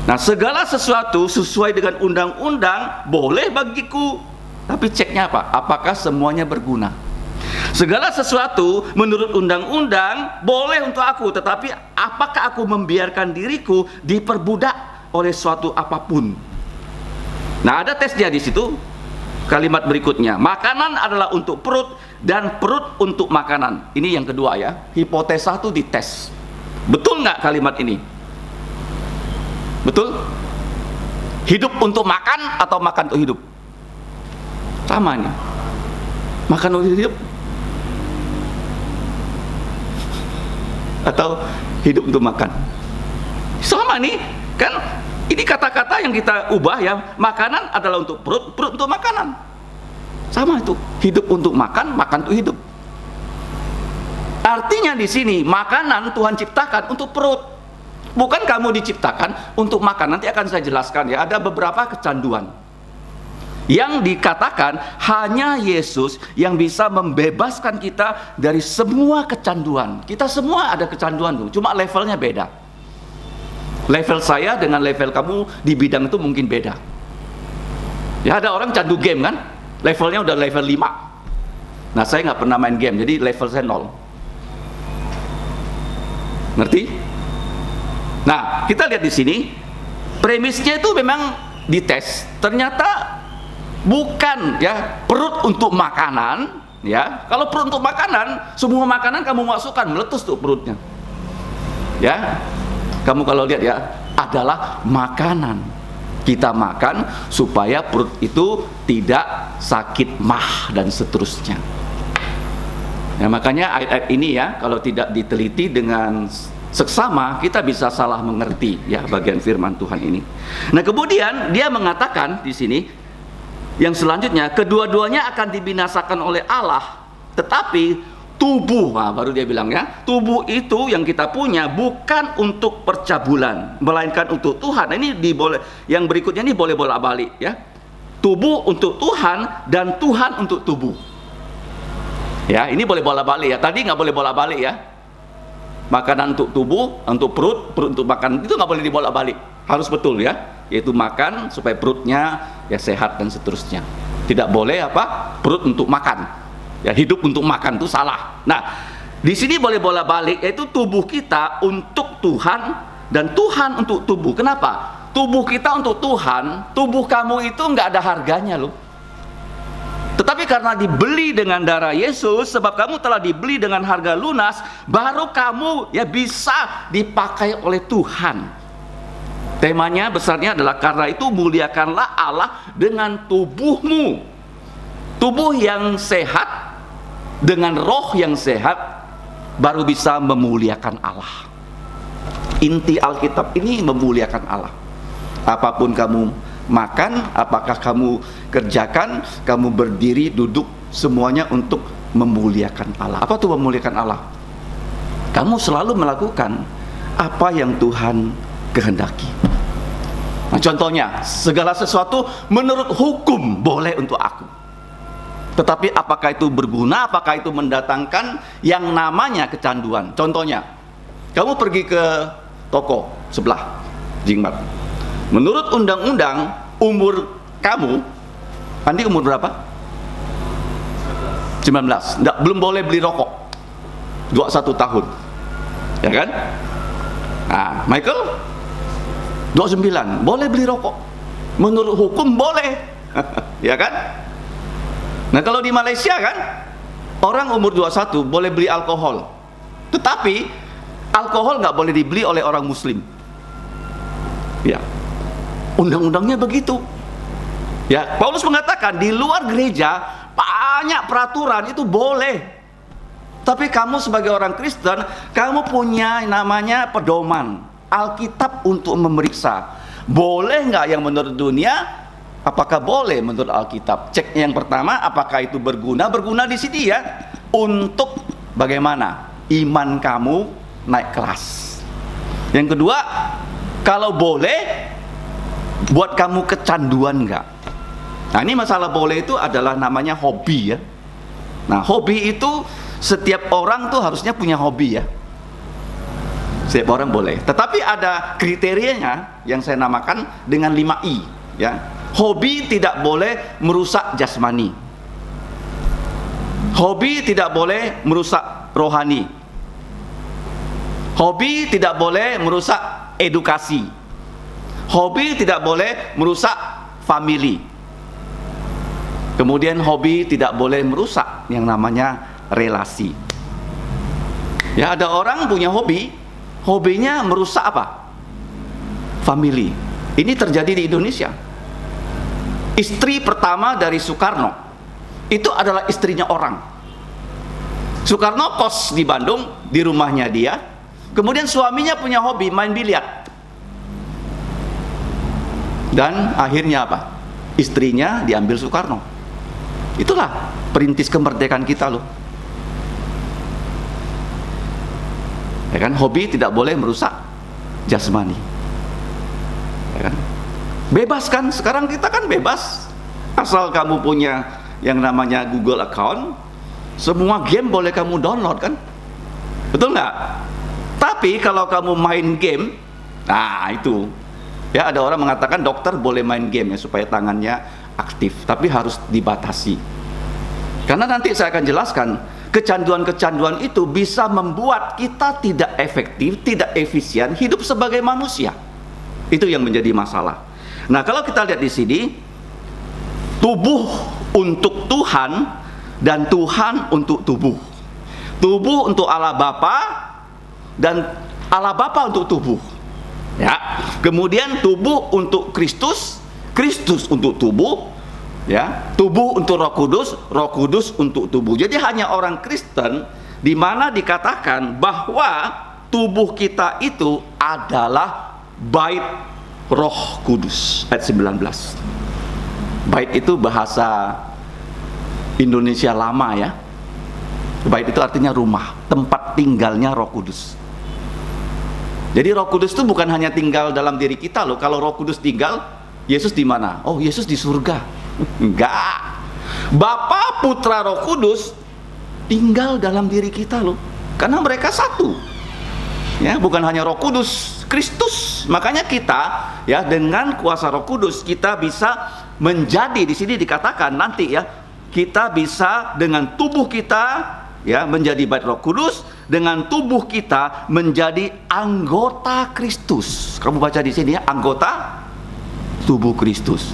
Nah, segala sesuatu sesuai dengan undang-undang boleh bagiku, tapi ceknya apa? Apakah semuanya berguna? Segala sesuatu menurut undang-undang boleh untuk aku, tetapi apakah aku membiarkan diriku diperbudak oleh suatu apapun? Nah, ada tesnya di situ. Kalimat berikutnya, makanan adalah untuk perut dan perut untuk makanan. Ini yang kedua ya, hipotesa itu dites. Betul nggak kalimat ini? Betul? Hidup untuk makan atau makan untuk hidup? Sama nih. Makan untuk hidup atau hidup untuk makan? Sama nih, kan? Ini kata-kata yang kita ubah ya. Makanan adalah untuk perut, perut untuk makanan. Sama itu, hidup untuk makan, makan untuk hidup. Artinya di sini makanan Tuhan ciptakan untuk perut. Bukan kamu diciptakan untuk makan. Nanti akan saya jelaskan ya. Ada beberapa kecanduan yang dikatakan hanya Yesus yang bisa membebaskan kita dari semua kecanduan. Kita semua ada kecanduan tuh, cuma levelnya beda. Level saya dengan level kamu di bidang itu mungkin beda. Ya, ada orang candu game kan, levelnya udah level 5. Nah, saya nggak pernah main game, jadi level saya 0. Ngerti? Nah, kita lihat di sini, premisnya itu memang dites. Ternyata bukan ya perut untuk makanan, ya. Kalau perut untuk makanan, semua makanan kamu masukkan meletus tuh perutnya. Ya. Kamu kalau lihat ya, adalah makanan. Kita makan supaya perut itu tidak sakit mah dan seterusnya. Ya, makanya ayat-ayat ini ya, kalau tidak diteliti dengan seksama, kita bisa salah mengerti ya bagian firman Tuhan ini. Nah, kemudian dia mengatakan di sini yang selanjutnya, kedua-duanya akan dibinasakan oleh Allah, tetapi tubuh, nah baru dia bilang ya, tubuh itu yang kita punya bukan untuk percabulan, melainkan untuk Tuhan. Nah, ini yang berikutnya ini boleh bolak-balik ya. Tubuh untuk Tuhan dan Tuhan untuk tubuh. Ya, ini boleh bolak-balik ya. Tadi nggak boleh bolak-balik ya. Makanan untuk tubuh, untuk perut, perut untuk makan, itu nggak boleh dibolak-balik. Harus betul ya. Yaitu makan supaya perutnya ya sehat dan seterusnya. Tidak boleh apa? Perut untuk makan. Ya, hidup untuk makan itu salah. Nah, di sini boleh bolak-balik, yaitu tubuh kita untuk Tuhan dan Tuhan untuk tubuh. Kenapa? Tubuh kita untuk Tuhan, tubuh kamu itu nggak ada harganya loh. Tetapi karena dibeli dengan darah Yesus, sebab kamu telah dibeli dengan harga lunas, baru kamu ya bisa dipakai oleh Tuhan. Temanya besarnya adalah karena itu muliakanlah Allah dengan tubuhmu. Tubuh yang sehat dengan roh yang sehat baru bisa memuliakan Allah. Inti Alkitab ini memuliakan Allah. Apapun kamu makan, apakah kamu kerjakan, kamu berdiri, duduk, semuanya untuk memuliakan Allah. Apa itu memuliakan Allah? Kamu selalu melakukan apa yang Tuhan kehendaki. Nah, contohnya, segala sesuatu menurut hukum boleh untuk aku. Tetapi apakah itu berguna, apakah itu mendatangkan yang namanya kecanduan? Contohnya, kamu pergi ke toko sebelah, Jingmat. Menurut undang-undang, umur kamu, Andi umur berapa? 19. Belum boleh beli rokok. 21 tahun. Ya kan? Nah, Michael 29, boleh beli rokok. Menurut hukum boleh. Ya kan? Nah, kalau di Malaysia kan, orang umur 21 boleh beli alkohol. Tetapi alkohol nggak boleh dibeli oleh orang Muslim. Ya, undang-undangnya begitu. Ya, Paulus mengatakan di luar gereja banyak peraturan itu boleh. Tapi kamu sebagai orang Kristen, kamu punya namanya pedoman Alkitab untuk memeriksa. Boleh nggak yang menurut dunia? Apakah boleh menurut Alkitab? Cek yang pertama, apakah itu berguna? Berguna di sini ya, untuk bagaimana? iman kamu naik kelas. Yang kedua, kalau boleh, buat kamu kecanduan nggak? Nah, ini masalah boleh itu adalah namanya hobi ya. Nah, hobi itu setiap orang tuh harusnya punya hobi ya. Setiap orang boleh. Tetapi ada kriterianya yang saya namakan dengan 5I ya. Hobi tidak boleh merusak jasmani. Hobi tidak boleh merusak rohani. Hobi tidak boleh merusak edukasi. Hobi tidak boleh merusak family. Kemudian hobi tidak boleh merusak yang namanya relasi. Ya, ada orang punya hobi, hobinya merusak apa? Family. Ini terjadi di Indonesia. Istri pertama dari Soekarno itu adalah istrinya orang. Soekarno kos di Bandung, di rumahnya dia. Kemudian suaminya punya hobi main biliar. Dan akhirnya apa? Istrinya diambil Soekarno. Itulah perintis kemerdekaan kita loh. Ya kan? Hobi tidak boleh merusak jasmani. Ya kan? Bebas kan? Sekarang kita kan bebas. Asal kamu punya yang namanya Google account, semua game boleh kamu download kan? Betul nggak? Tapi kalau kamu main game, nah itu. Ya, ada orang mengatakan dokter boleh main game ya supaya tangannya aktif, tapi harus dibatasi. Karena nanti saya akan jelaskan, kecanduan-kecanduan itu bisa membuat kita tidak efektif, tidak efisien hidup sebagai manusia. Itu yang menjadi masalah. Nah, kalau kita lihat di sini, tubuh untuk Tuhan dan Tuhan untuk tubuh. Tubuh untuk Allah Bapa dan Allah Bapa untuk tubuh. Ya, kemudian tubuh untuk Kristus, Kristus untuk tubuh, ya, tubuh untuk Roh Kudus untuk tubuh. Jadi hanya orang Kristen di mana dikatakan bahwa tubuh kita itu adalah bait Roh Kudus. Ayat 19. Bait itu bahasa Indonesia lama ya. Bait itu artinya rumah, tempat tinggalnya Roh Kudus. Jadi Roh Kudus itu bukan hanya tinggal dalam diri kita loh. Kalau Roh Kudus tinggal, Yesus di mana? Oh, Yesus di surga. Enggak. Bapa, Putra, Roh Kudus tinggal dalam diri kita loh. Karena mereka satu. Ya, bukan hanya Roh Kudus, Kristus. Makanya kita ya dengan kuasa Roh Kudus kita bisa menjadi, di sini dikatakan nanti ya, kita bisa dengan tubuh kita ya menjadi bait Roh Kudus, dengan tubuh kita menjadi anggota Kristus. Kamu baca di sini ya, anggota tubuh Kristus.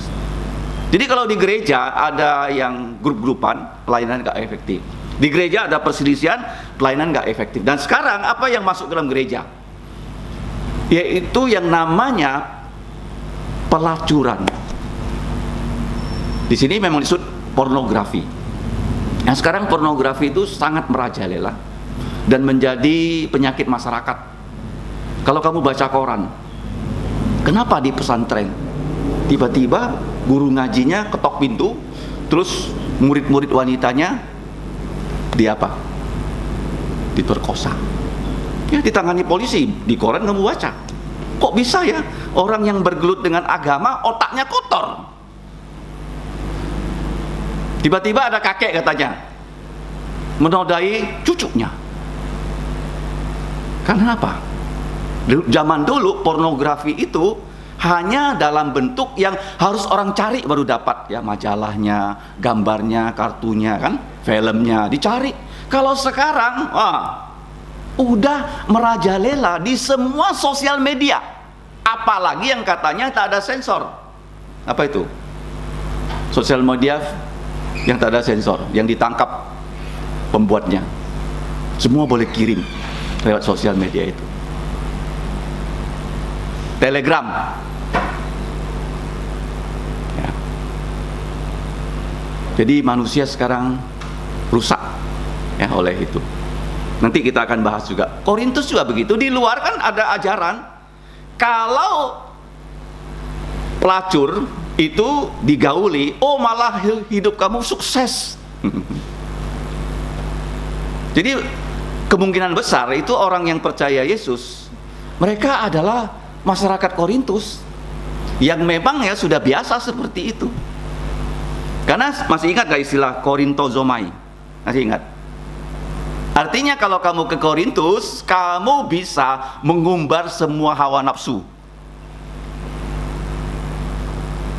Jadi kalau di gereja ada yang grup-grupan, pelayanan gak efektif. Di gereja ada perselisihan, pelayanan gak efektif. Dan sekarang apa yang masuk dalam gereja? Yaitu yang namanya pelacuran. Di sini memang disebut pornografi. Nah, sekarang pornografi itu sangat merajalela dan menjadi penyakit masyarakat. Kalau kamu baca koran, kenapa di pesantren tiba-tiba guru ngajinya ketok pintu, terus murid-murid wanitanya diperkosa, ya ditangani polisi. Di koran kamu baca, kok bisa ya orang yang bergelut dengan agama otaknya kotor. Tiba-tiba ada kakek katanya menodai cucunya. Karena apa? Zaman dulu pornografi itu hanya dalam bentuk yang harus orang cari baru dapat ya, majalahnya, gambarnya, kartunya kan, filmnya dicari. Kalau sekarang udah merajalela di semua sosial media. Apalagi yang katanya tak ada sensor. Apa itu? Sosial media yang tak ada sensor, yang ditangkap pembuatnya. Semua boleh kirim lewat sosial media itu. Telegram. Ya. Jadi manusia sekarang rusak ya oleh itu. Nanti kita akan bahas juga. Korintus juga begitu. Di luar kan ada ajaran kalau pelacur itu digauli, oh malah hidup kamu sukses. Jadi kemungkinan besar itu orang yang percaya Yesus, mereka adalah masyarakat Korintus yang memang ya sudah biasa seperti itu. Karena masih ingat gak istilah korintozomai? Masih ingat? Artinya kalau kamu ke Korintus, kamu bisa mengumbar semua hawa nafsu.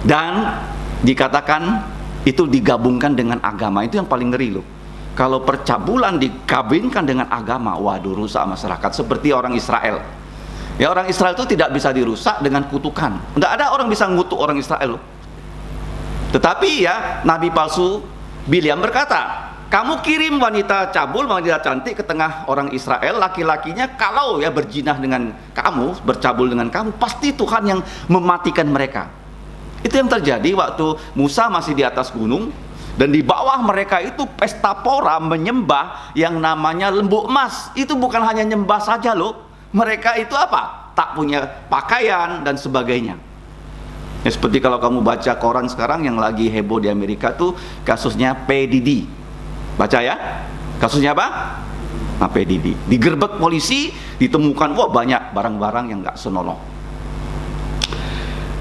Dan dikatakan itu digabungkan dengan agama. Itu yang paling ngeri loh. Kalau percabulan digabungkan dengan agama, waduh, rusak masyarakat. Seperti orang Israel. Ya, orang Israel itu tidak bisa dirusak dengan kutukan. Tidak ada orang bisa ngutuk orang Israel loh. Tetapi ya, nabi palsu Bileam berkata, kamu kirim wanita cabul, wanita cantik ke tengah orang Israel, laki-lakinya kalau ya berjinah dengan kamu, bercabul dengan kamu, pasti Tuhan yang mematikan mereka. Itu yang terjadi waktu Musa masih di atas gunung, dan di bawah mereka itu pesta pora menyembah yang namanya lembu emas. Itu bukan hanya nyembah saja loh, mereka itu apa? Tak punya pakaian dan sebagainya. Ya, seperti kalau kamu baca koran sekarang yang lagi heboh di Amerika tuh kasusnya P. Diddy. Baca ya, kasusnya apa? Nah, P. Diddy digerebek polisi, ditemukan wah banyak barang-barang yang nggak senonoh.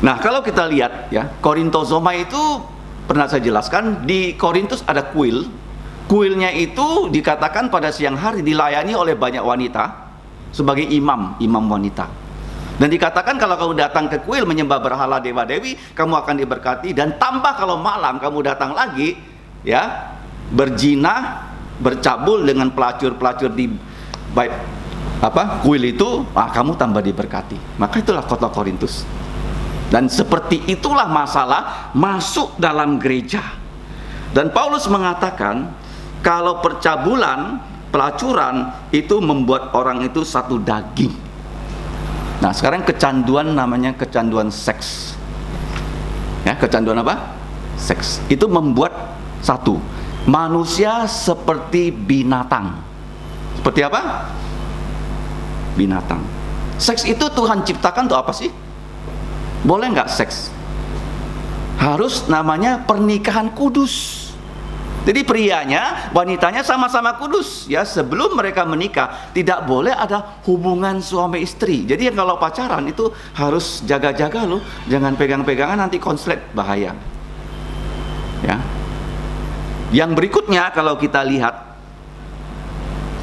Nah, kalau kita lihat ya, korintozomai itu pernah saya jelaskan, di Korintus ada kuil. Kuilnya itu dikatakan pada siang hari dilayani oleh banyak wanita sebagai imam wanita. Dan dikatakan kalau kamu datang ke kuil menyembah berhala dewa-dewi, kamu akan diberkati. Dan tambah kalau malam kamu datang lagi ya, berjinah, bercabul dengan pelacur-pelacur di kuil itu, kamu tambah diberkati. Maka itulah kota Korintus. Dan seperti itulah masalah masuk dalam gereja. Dan Paulus mengatakan kalau percabulan, pelacuran itu membuat orang itu satu daging. Nah, sekarang kecanduan namanya kecanduan seks. Ya, kecanduan apa? Seks. Itu membuat satu, manusia seperti binatang. Seperti apa? Binatang. Seks itu Tuhan ciptakan untuk apa sih? Boleh nggak seks? Harus namanya pernikahan kudus. Jadi prianya, wanitanya sama-sama kudus ya. Sebelum mereka menikah tidak boleh ada hubungan suami istri. Jadi yang kalau pacaran itu harus jaga-jaga loh, jangan pegang-pegangan, nanti konslet, bahaya. Ya. Yang berikutnya kalau kita lihat,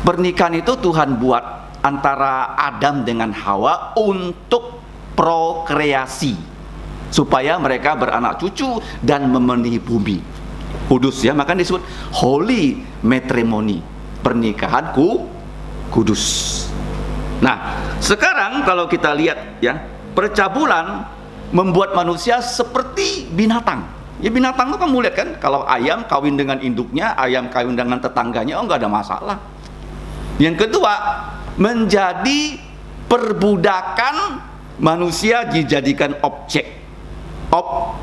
pernikahan itu Tuhan buat antara Adam dengan Hawa untuk prokreasi, supaya mereka beranak cucu dan memenuhi bumi. Kudus ya, maka disebut holy matrimony, pernikahan kudus. Nah, sekarang kalau kita lihat ya, percabulan membuat manusia seperti binatang. Ya, binatang itu kamu lihat kan, kalau ayam kawin dengan induknya, ayam kawin dengan tetangganya, nggak ada masalah. Yang kedua, menjadi perbudakan manusia, dijadikan objek.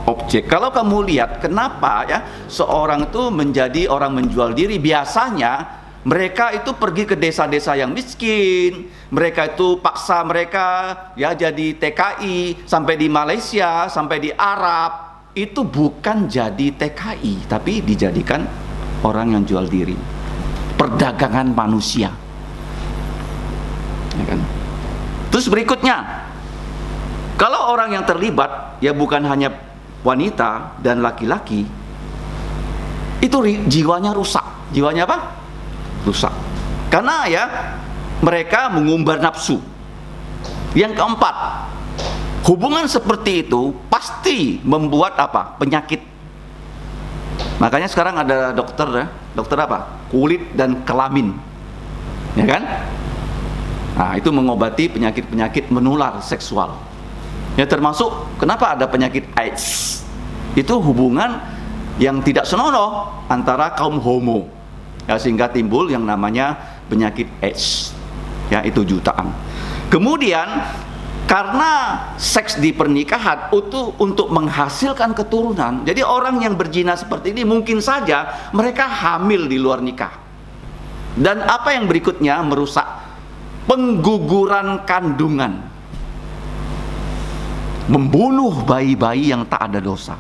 Objek. Kalau kamu lihat kenapa ya seorang itu menjadi orang menjual diri, biasanya mereka itu pergi ke desa-desa yang miskin, mereka itu paksa mereka ya jadi TKI, sampai di Malaysia, sampai di Arab, itu bukan jadi TKI tapi dijadikan orang yang jual diri, perdagangan manusia ya kan? Terus berikutnya, kalau orang yang terlibat ya bukan hanya wanita dan laki-laki, itu jiwanya rusak. Jiwanya apa? Rusak. Karena ya mereka mengumbar nafsu. Yang keempat, hubungan seperti itu pasti membuat apa? Penyakit. Makanya sekarang ada dokter ya, dokter apa? Kulit dan kelamin. Ya kan? Nah, itu mengobati penyakit-penyakit menular seksual. Ya, termasuk kenapa ada penyakit AIDS. Itu hubungan yang tidak senonoh antara kaum homo ya, sehingga timbul yang namanya penyakit AIDS ya, itu jutaan. Kemudian karena seks di pernikahan itu untuk menghasilkan keturunan, jadi orang yang berzina seperti ini mungkin saja mereka hamil di luar nikah. Dan apa yang berikutnya merusak? Pengguguran kandungan, membunuh bayi-bayi yang tak ada dosa.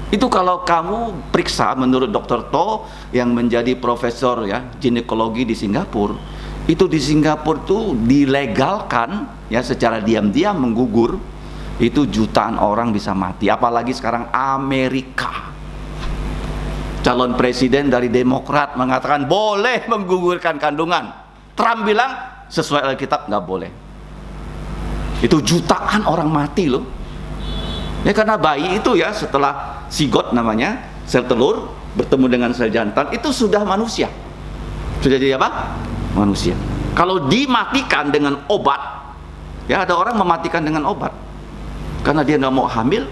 Itu kalau kamu periksa menurut Dr. To yang menjadi profesor ya ginekologi di Singapura, itu di Singapura tuh dilegalkan ya secara diam-diam menggugur, itu jutaan orang bisa mati. Apalagi sekarang Amerika, calon presiden dari Demokrat mengatakan boleh menggugurkan kandungan. Trump bilang sesuai Alkitab nggak boleh. Itu jutaan orang mati loh. Ya karena bayi itu ya setelah sigot namanya, sel telur bertemu dengan sel jantan, itu sudah manusia. Sudah jadi apa? Manusia. Kalau dimatikan dengan obat, ya ada orang mematikan dengan obat. Karena dia nggak mau hamil,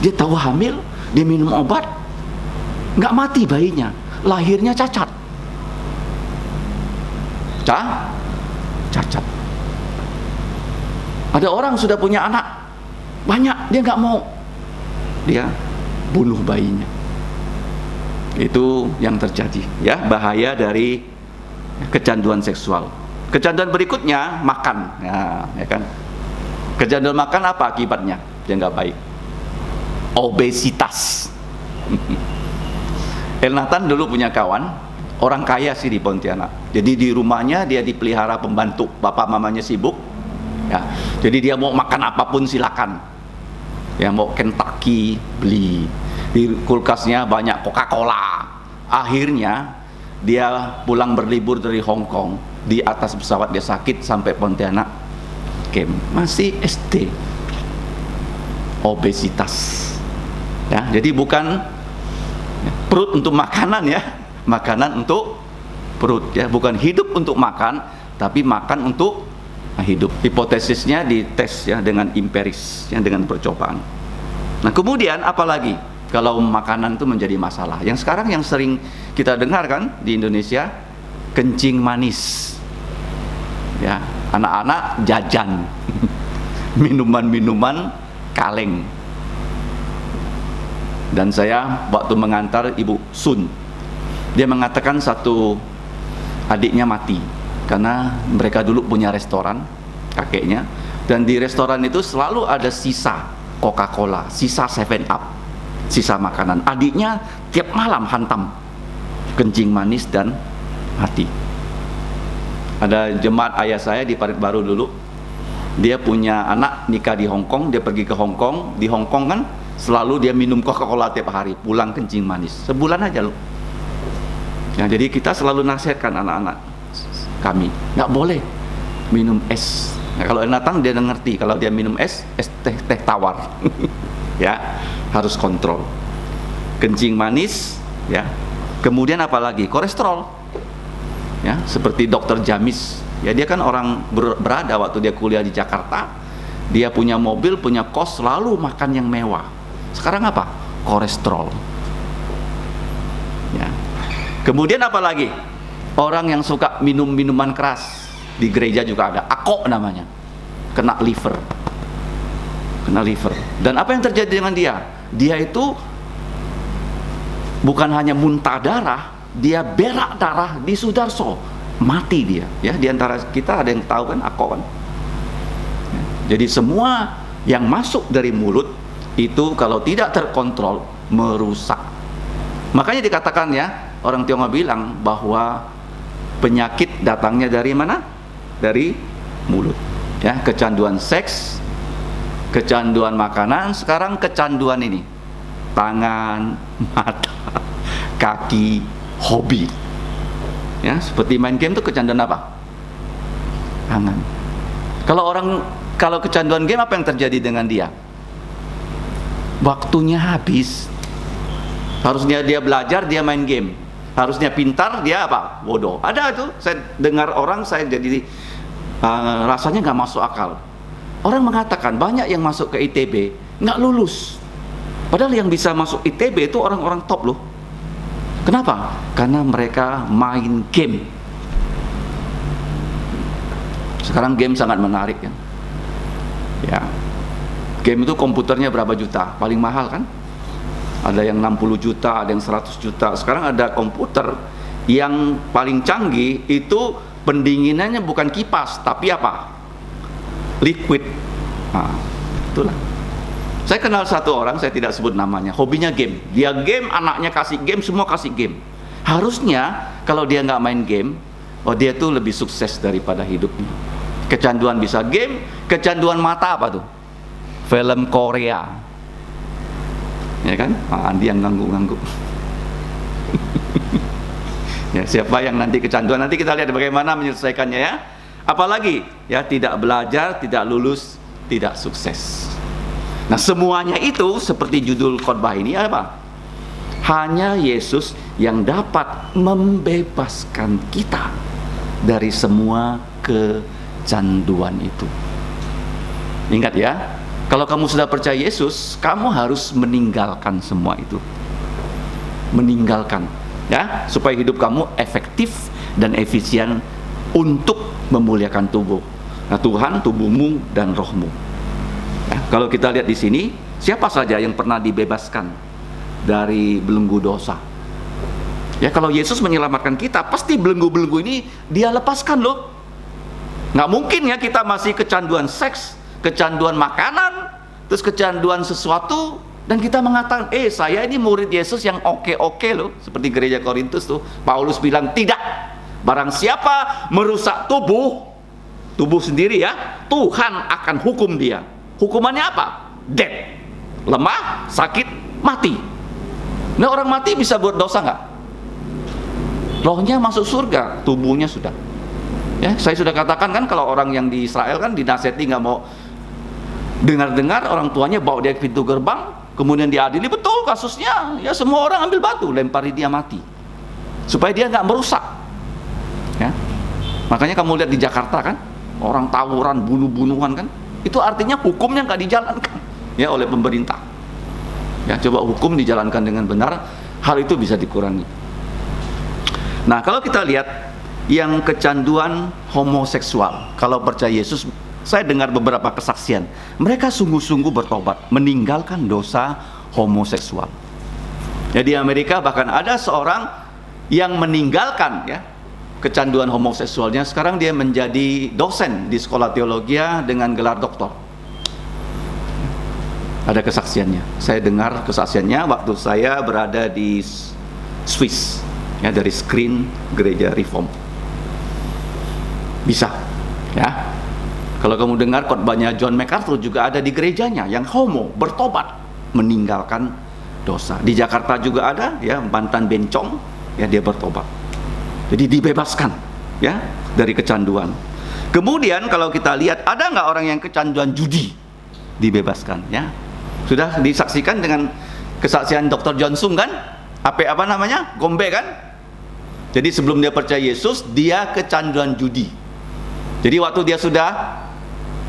dia tahu hamil, dia minum obat, nggak mati bayinya, lahirnya cacat. Cacat. Ada orang sudah punya anak banyak, dia nggak mau, dia bunuh bayinya. Itu yang terjadi ya, bahaya dari kecanduan seksual. Kecanduan berikutnya makan ya kan. Kecanduan makan apa akibatnya? Dia nggak baik. Obesitas. El Nathan dulu punya kawan orang kaya sih di Pontianak. Jadi di rumahnya dia dipelihara pembantu, bapak mamanya sibuk ya. Jadi dia mau makan apapun silakan. Ya mau Kentucky beli, di kulkasnya banyak Coca-Cola. Akhirnya dia pulang berlibur dari Hong Kong, di atas pesawat dia sakit sampai Pontianak camp, masih SD. Obesitas ya, jadi bukan perut untuk makanan ya, makanan untuk perut ya, bukan hidup untuk makan, tapi makan untuk hidup. Hipotesisnya dites ya dengan empiris ya, dengan percobaan. Nah kemudian apalagi kalau makanan itu menjadi masalah, yang sekarang yang sering kita dengar kan di Indonesia, kencing manis ya, anak-anak jajan minuman-minuman kaleng. Dan saya waktu mengantar Ibu Sun, dia mengatakan satu adiknya mati karena mereka dulu punya restoran, kakeknya, dan di restoran itu selalu ada sisa Coca-Cola, sisa 7-Up, sisa makanan. Adiknya tiap malam hantam kencing manis dan mati. Ada jemaat ayah saya di Parit Baru dulu, dia punya anak nikah di Hong Kong, dia pergi ke Hong Kong. Di Hong Kong kan selalu dia minum Coca-Cola tiap hari, pulang kencing manis, sebulan aja loh ya. Jadi kita selalu nasihatkan anak-anak kami, nggak boleh minum es. Nah, kalau Nathan dia ngerti, kalau dia minum es teh tawar ya, harus kontrol kencing manis ya. Kemudian apalagi kolesterol ya, seperti Dokter Jamis ya, dia kan orang berada waktu dia kuliah di Jakarta, dia punya mobil, punya kos, selalu makan yang mewah. Sekarang apa? Kolesterol ya. Kemudian apalagi orang yang suka minum minuman keras, di gereja juga ada, akok namanya, kena liver. Dan apa yang terjadi dengan dia? Dia itu bukan hanya muntah darah, dia berak darah di Sudarso, mati dia ya. Di antara kita ada yang tahu kan akok kan. Jadi semua yang masuk dari mulut itu kalau tidak terkontrol merusak. Makanya dikatakan ya, orang Tionghoa bilang bahwa penyakit datangnya dari mana? Dari mulut ya. Kecanduan seks, kecanduan makanan, sekarang kecanduan ini tangan, mata, kaki, hobi ya. Seperti main game itu kecanduan apa? Tangan. Kalau kecanduan game, apa yang terjadi dengan dia? Waktunya habis. Harusnya dia belajar, dia main game. Harusnya pintar, dia apa? Bodoh. Ada tuh, saya dengar orang, saya jadi rasanya nggak masuk akal. Orang mengatakan banyak yang masuk ke ITB nggak lulus, padahal yang bisa masuk ITB itu orang-orang top loh. Kenapa? Karena mereka main game. Sekarang game sangat menarik kan ya. Game itu komputernya berapa juta? Paling mahal kan? Ada yang 60 juta, ada yang 100 juta. Sekarang ada komputer yang paling canggih itu pendinginannya bukan kipas, tapi apa? Liquid. Nah, itulah. Saya kenal satu orang, saya tidak sebut namanya, hobinya game. Dia game, anaknya kasih game, semua kasih game. Harusnya kalau dia nggak main game, dia tuh lebih sukses daripada hidupnya. Kecanduan bisa game, kecanduan mata apa tuh? Film Korea. Ya kan? Andi yang ngangguk-ngangguk. Ya, siapa yang nanti kecanduan, nanti kita lihat bagaimana menyelesaikannya ya. Apalagi ya, tidak belajar, tidak lulus, tidak sukses. Nah, semuanya itu seperti judul khotbah ini apa? Hanya Yesus yang dapat membebaskan kita dari semua kecanduan itu. Ingat ya, kalau kamu sudah percaya Yesus, kamu harus meninggalkan semua itu. Meninggalkan ya, supaya hidup kamu efektif dan efisien untuk memuliakan tubuh. Nah, Tuhan, tubuhmu dan rohmu. Ya, kalau kita lihat di sini, siapa saja yang pernah dibebaskan dari belenggu dosa? Ya, kalau Yesus menyelamatkan kita, pasti belenggu-belenggu ini dia lepaskan loh. Nggak mungkin ya kita masih kecanduan seks, kecanduan makanan, terus kecanduan sesuatu, dan kita mengatakan, saya ini murid Yesus yang oke-oke loh. Seperti gereja Korintus tuh, Paulus bilang, tidak. Barang siapa merusak tubuh sendiri ya, Tuhan akan hukum dia. Hukumannya apa? Death. Lemah, sakit, mati. Nah, orang mati bisa buat dosa nggak? Rohnya masuk surga, tubuhnya sudah. Ya, saya sudah katakan kan, kalau orang yang di Israel kan dinasihati nggak mau dengar-dengar, orang tuanya bawa dia ke pintu gerbang, kemudian diadili, betul kasusnya. Ya, semua orang ambil batu, lempari dia mati, supaya dia nggak merusak. Ya, makanya kamu lihat di Jakarta kan, orang tawuran, bunuh-bunuhan kan, itu artinya hukumnya nggak dijalankan ya oleh pemerintah. Ya, coba hukum dijalankan dengan benar, hal itu bisa dikurangi. Nah, kalau kita lihat yang kecanduan homoseksual, kalau percaya Yesus, saya dengar beberapa kesaksian, mereka sungguh-sungguh bertobat, meninggalkan dosa homoseksual. Ya, di Amerika bahkan ada seorang yang meninggalkan ya kecanduan homoseksualnya, sekarang dia menjadi dosen di sekolah teologi dengan gelar doktor. Ada kesaksiannya. Saya dengar kesaksiannya waktu saya berada di Swiss, ya, dari screen gereja Reform. Bisa, ya. Kalau kamu dengar khotbahnya John MacArthur, juga ada di gerejanya yang homo bertobat, meninggalkan dosa. Di Jakarta juga ada, ya, mantan bencong, ya, dia bertobat. Jadi dibebaskan ya dari kecanduan. Kemudian kalau kita lihat, ada nggak orang yang kecanduan judi? Dibebaskan ya. Sudah disaksikan dengan kesaksian Dr. Johnson kan? Apa namanya? Gombe kan? Jadi sebelum dia percaya Yesus, dia kecanduan judi. Jadi waktu dia sudah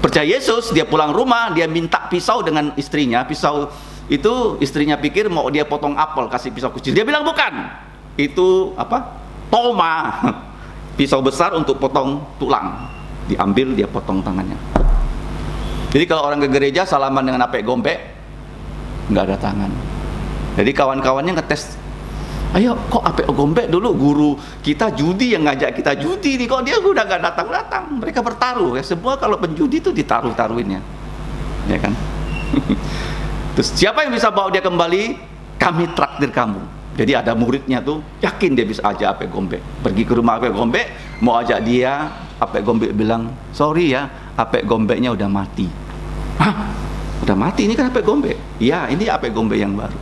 percaya Yesus, dia pulang rumah, dia minta pisau dengan istrinya. Pisau itu istrinya pikir mau dia potong apel, kasih pisau kecil. Dia bilang bukan. Itu apa? Toma, pisau besar untuk potong tulang. Diambil, dia potong tangannya. Jadi kalau orang ke gereja salaman dengan apek gombe, nggak ada tangan. Jadi kawan-kawannya ngetes, ayo kok apek gombe dulu guru kita judi yang ngajak kita judi nih, kok dia udah nggak datang-datang. Mereka bertaruh ya, semua kalau penjudi itu ditaruh-taruhinnya, ya kan? Terus siapa yang bisa bawa dia kembali? Kami traktir kamu. Jadi ada muridnya tuh yakin dia bisa ajak apek gombe, pergi ke rumah apek gombe, mau ajak dia, apek gombe bilang, sorry ya, apek gombenya udah mati. Hah? Udah mati? Ini kan apek gombe? Iya, ini apek gombe yang baru.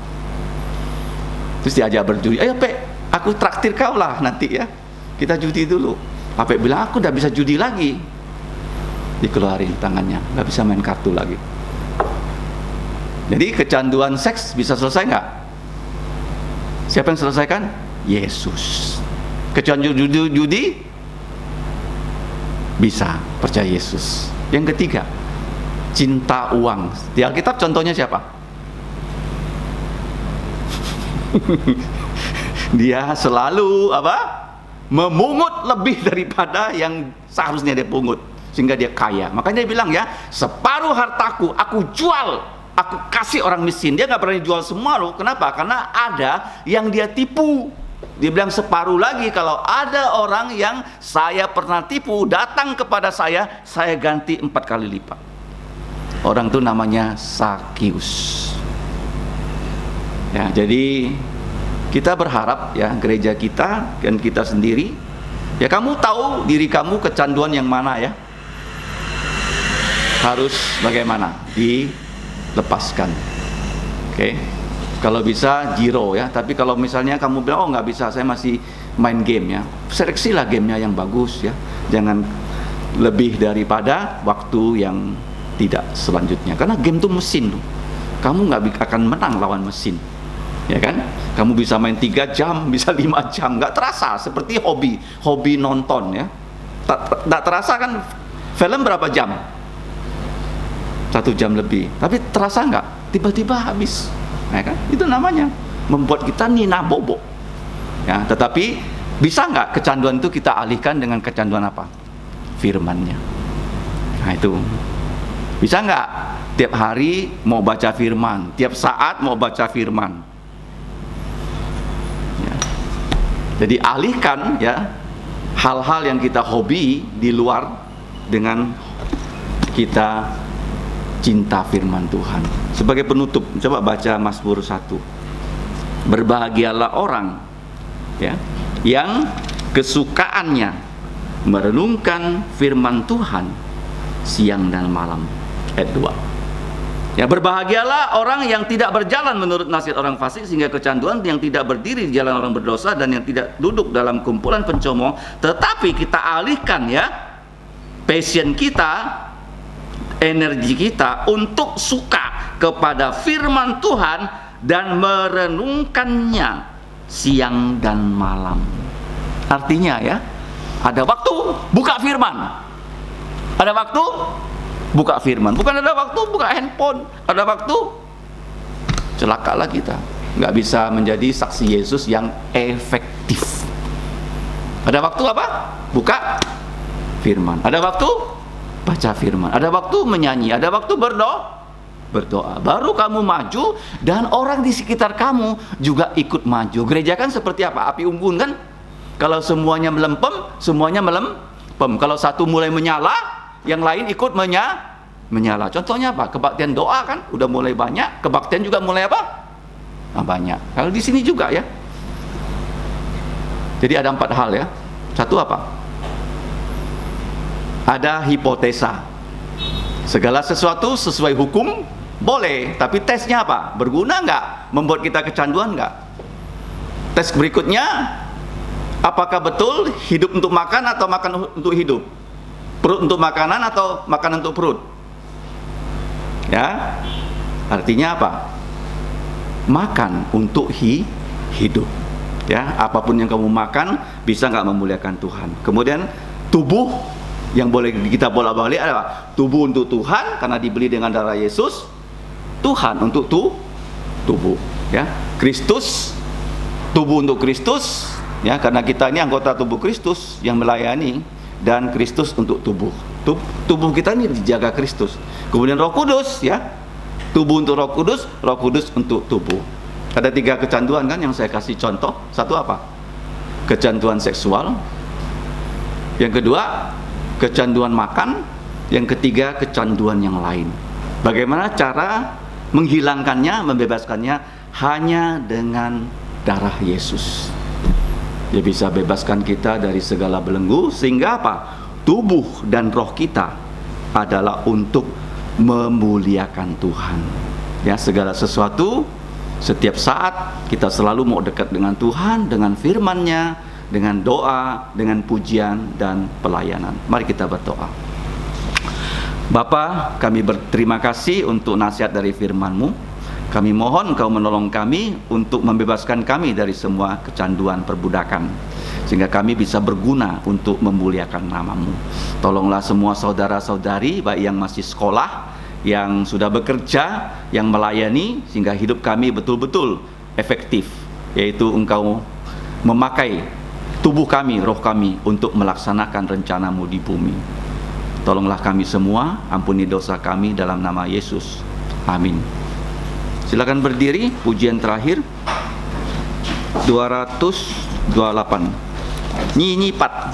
Terus diajak berjudi, ayo Pek, aku traktir kau lah nanti ya, kita judi dulu. Apek bilang, aku udah bisa judi lagi. Dikeluarin tangannya, nggak bisa main kartu lagi. Jadi kecanduan seks bisa selesai nggak? Siapa yang selesaikan? Yesus. Kecanduan judi bisa, percaya Yesus. Yang ketiga, cinta uang. Di Alkitab contohnya siapa? Dia selalu apa? Memungut lebih daripada yang seharusnya dia pungut, sehingga dia kaya. Makanya dia bilang ya, separuh hartaku aku jual, aku kasih orang miskin. Dia nggak pernah jual semua loh. Kenapa? Karena ada yang dia tipu. Dia bilang separuh lagi, kalau ada orang yang saya pernah tipu datang kepada saya ganti 4 kali lipat. Orang itu namanya Sakius. Ya, jadi kita berharap ya, gereja kita dan kita sendiri, ya kamu tahu diri kamu kecanduan yang mana ya, harus bagaimana dilepaskan. Oke, kalau bisa zero ya. Tapi kalau misalnya kamu bilang, oh nggak bisa, saya masih main game ya, seleksilah gamenya yang bagus ya, jangan lebih daripada waktu yang tidak selanjutnya. Karena game itu mesin tuh, kamu nggak akan menang lawan mesin. Ya kan, kamu bisa main 3 jam, bisa 5 jam, nggak terasa, seperti hobi nonton ya, tak terasa kan. Film berapa jam? 1 jam lebih, tapi terasa nggak? Tiba-tiba habis, ya kan? Itu namanya membuat kita nina bobo ya. Tetapi bisa nggak kecanduan itu kita alihkan dengan kecanduan apa? Firman-Nya. Nah itu bisa nggak? Tiap hari mau baca firman, tiap saat mau baca firman. Jadi alihkan ya hal-hal yang kita hobi di luar dengan kita cinta firman Tuhan. Sebagai penutup, coba baca Mazmur 1. Berbahagialah orang ya yang kesukaannya merenungkan firman Tuhan siang dan malam. Ayat 2. Ya, berbahagialah orang yang tidak berjalan menurut nasihat orang fasik sehingga kecanduan, yang tidak berdiri di jalan orang berdosa, dan yang tidak duduk dalam kumpulan pencomong. Tetapi kita alihkan ya passion kita, energi kita untuk suka kepada firman Tuhan dan merenungkannya siang dan malam. Artinya ya, ada waktu buka firman, ada waktu buka firman, bukan ada waktu buka handphone, ada waktu celakalah kita, nggak bisa menjadi saksi Yesus yang efektif. Ada waktu apa? Buka firman, ada waktu baca firman, ada waktu menyanyi, ada waktu berdoa, baru kamu maju dan orang di sekitar kamu juga ikut maju. Gereja kan seperti apa? Api unggun kan? Kalau semuanya melempem, semuanya melempem. Kalau satu mulai menyala, yang lain ikut menyala. Contohnya apa? Kebaktian doa kan udah mulai banyak, kebaktian juga mulai apa? Banyak. Kalau di sini juga ya. Jadi ada 4 hal ya. Satu apa? Ada hipotesa. Segala sesuatu sesuai hukum boleh, tapi tesnya apa? Berguna nggak? Membuat kita kecanduan nggak? Tes berikutnya, apakah betul hidup untuk makan atau makan untuk hidup? Perut untuk makanan atau makanan untuk perut? Ya, artinya apa? Makan untuk hidup. Ya, apapun yang kamu makan bisa nggak memuliakan Tuhan. Kemudian tubuh yang boleh kita bolak-balik adalah tubuh untuk Tuhan karena dibeli dengan darah Yesus. Tuhan untuk tubuh. Ya, Kristus, tubuh untuk Kristus. Ya, karena kita ini anggota tubuh Kristus yang melayani. Dan Kristus untuk tubuh. Tubuh kita ini dijaga Kristus. Kemudian Roh Kudus ya. Tubuh untuk Roh Kudus untuk tubuh. Ada 3 kecanduan kan yang saya kasih contoh. Satu apa? Kecanduan seksual. Yang kedua, kecanduan makan. Yang ketiga, kecanduan yang lain. Bagaimana cara menghilangkannya, membebaskannya? Hanya dengan darah Yesus. Dia bisa bebaskan kita dari segala belenggu, sehingga apa? Tubuh dan roh kita adalah untuk memuliakan Tuhan. Ya, segala sesuatu, setiap saat kita selalu mau dekat dengan Tuhan, dengan firman-Nya, dengan doa, dengan pujian dan pelayanan. Mari kita berdoa. Bapa, kami berterima kasih untuk nasihat dari firman-Mu. Kami mohon Engkau menolong kami untuk membebaskan kami dari semua kecanduan perbudakan, sehingga kami bisa berguna untuk memuliakan nama-Mu. Tolonglah semua saudara-saudari, baik yang masih sekolah, yang sudah bekerja, yang melayani, sehingga hidup kami betul-betul efektif, yaitu Engkau memakai tubuh kami, roh kami untuk melaksanakan rencana-Mu di bumi. Tolonglah kami semua, ampuni dosa kami dalam nama Yesus. Amin. Silakan berdiri, pujian terakhir 228. Nyi Pat,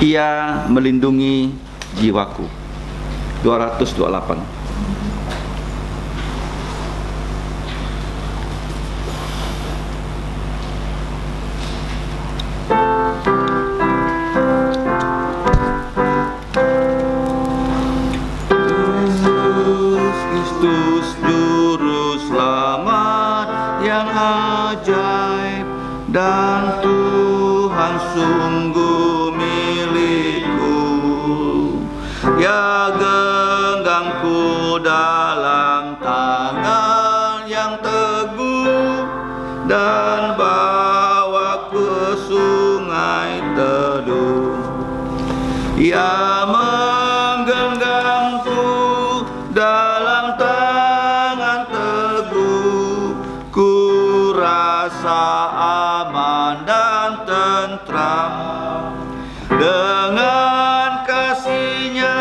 ia melindungi jiwaku. 228. Ya genggamku dalam tangan yang teguh, dan bawa ke sungai teduh. Ya menggenggamku dalam tangan teguh, ku rasa aman dan tentram. Dengan kasih-Nya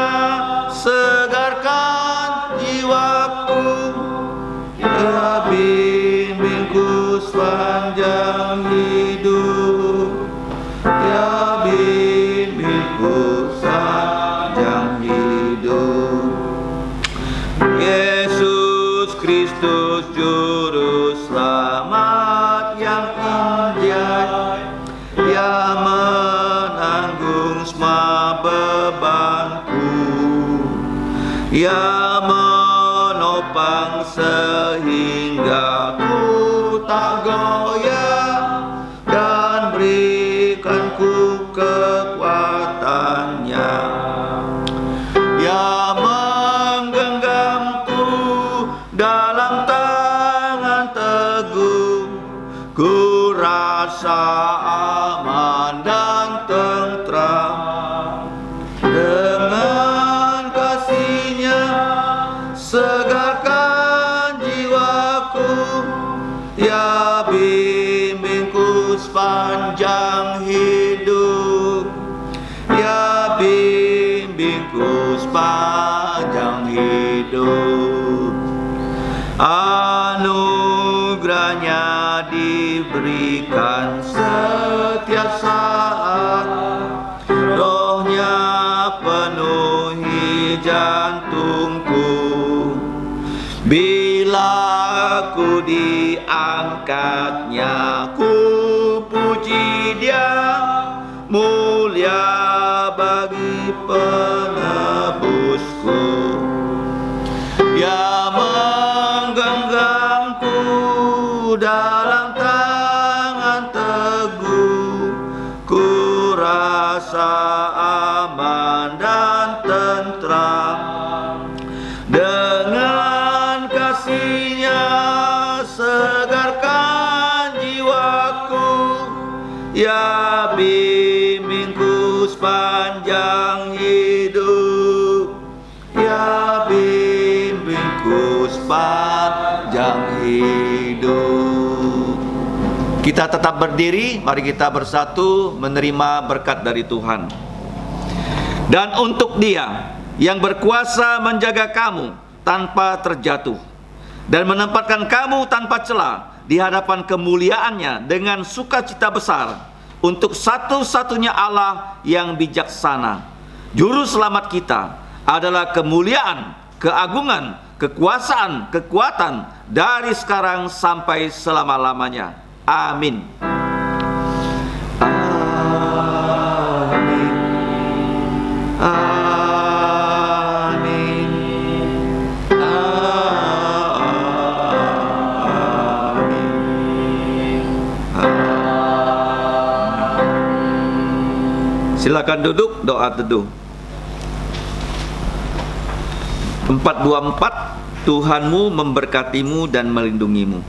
segarkan jiwaku, Ya bimbingku sepanjang hidup, Ya bimbingku sepanjang hidup. Yesus Kristus Juru Selamat yang injak, Ya menanggung semua bebanku, Ya menopang sehingga ku tak goyah, dan berikanku kekuatannya. Ya menggenggamku dalam tangan teguh, ku rasa aman dan tentram. Dengan kasih-Nya segarkan jiwaku, Ya bimbingku sepanjang hidup, Ya bimbingku sepanjang hidup. Anugerah-Nya diberikan setiap saat, Roh-Nya penuhi jantungku. Bila aku diangkat-Nya, ku puji Dia, mulia bagi penebusku. Ya menggenggamku dalam tangan teguh, ku rasa aman dan tentram. Dengan kasih-Nya segarkan jiwaku, Ya bimbingku sepanjang hidup, Ya bimbingku sepanjang hidup. Kita tetap berdiri, mari kita bersatu menerima berkat dari Tuhan. Dan untuk Dia yang berkuasa menjaga kamu tanpa terjatuh, dan menempatkan kamu tanpa celah di hadapan kemuliaan-Nya dengan sukacita besar, untuk satu-satunya Allah yang bijaksana. Juru selamat kita adalah kemuliaan, keagungan, kekuasaan, kekuatan dari sekarang sampai selama-lamanya. Amin. Amin. Amin. Amin. Silakan duduk, doa teduh. 424, Tuhanmu memberkatimu dan melindungimu.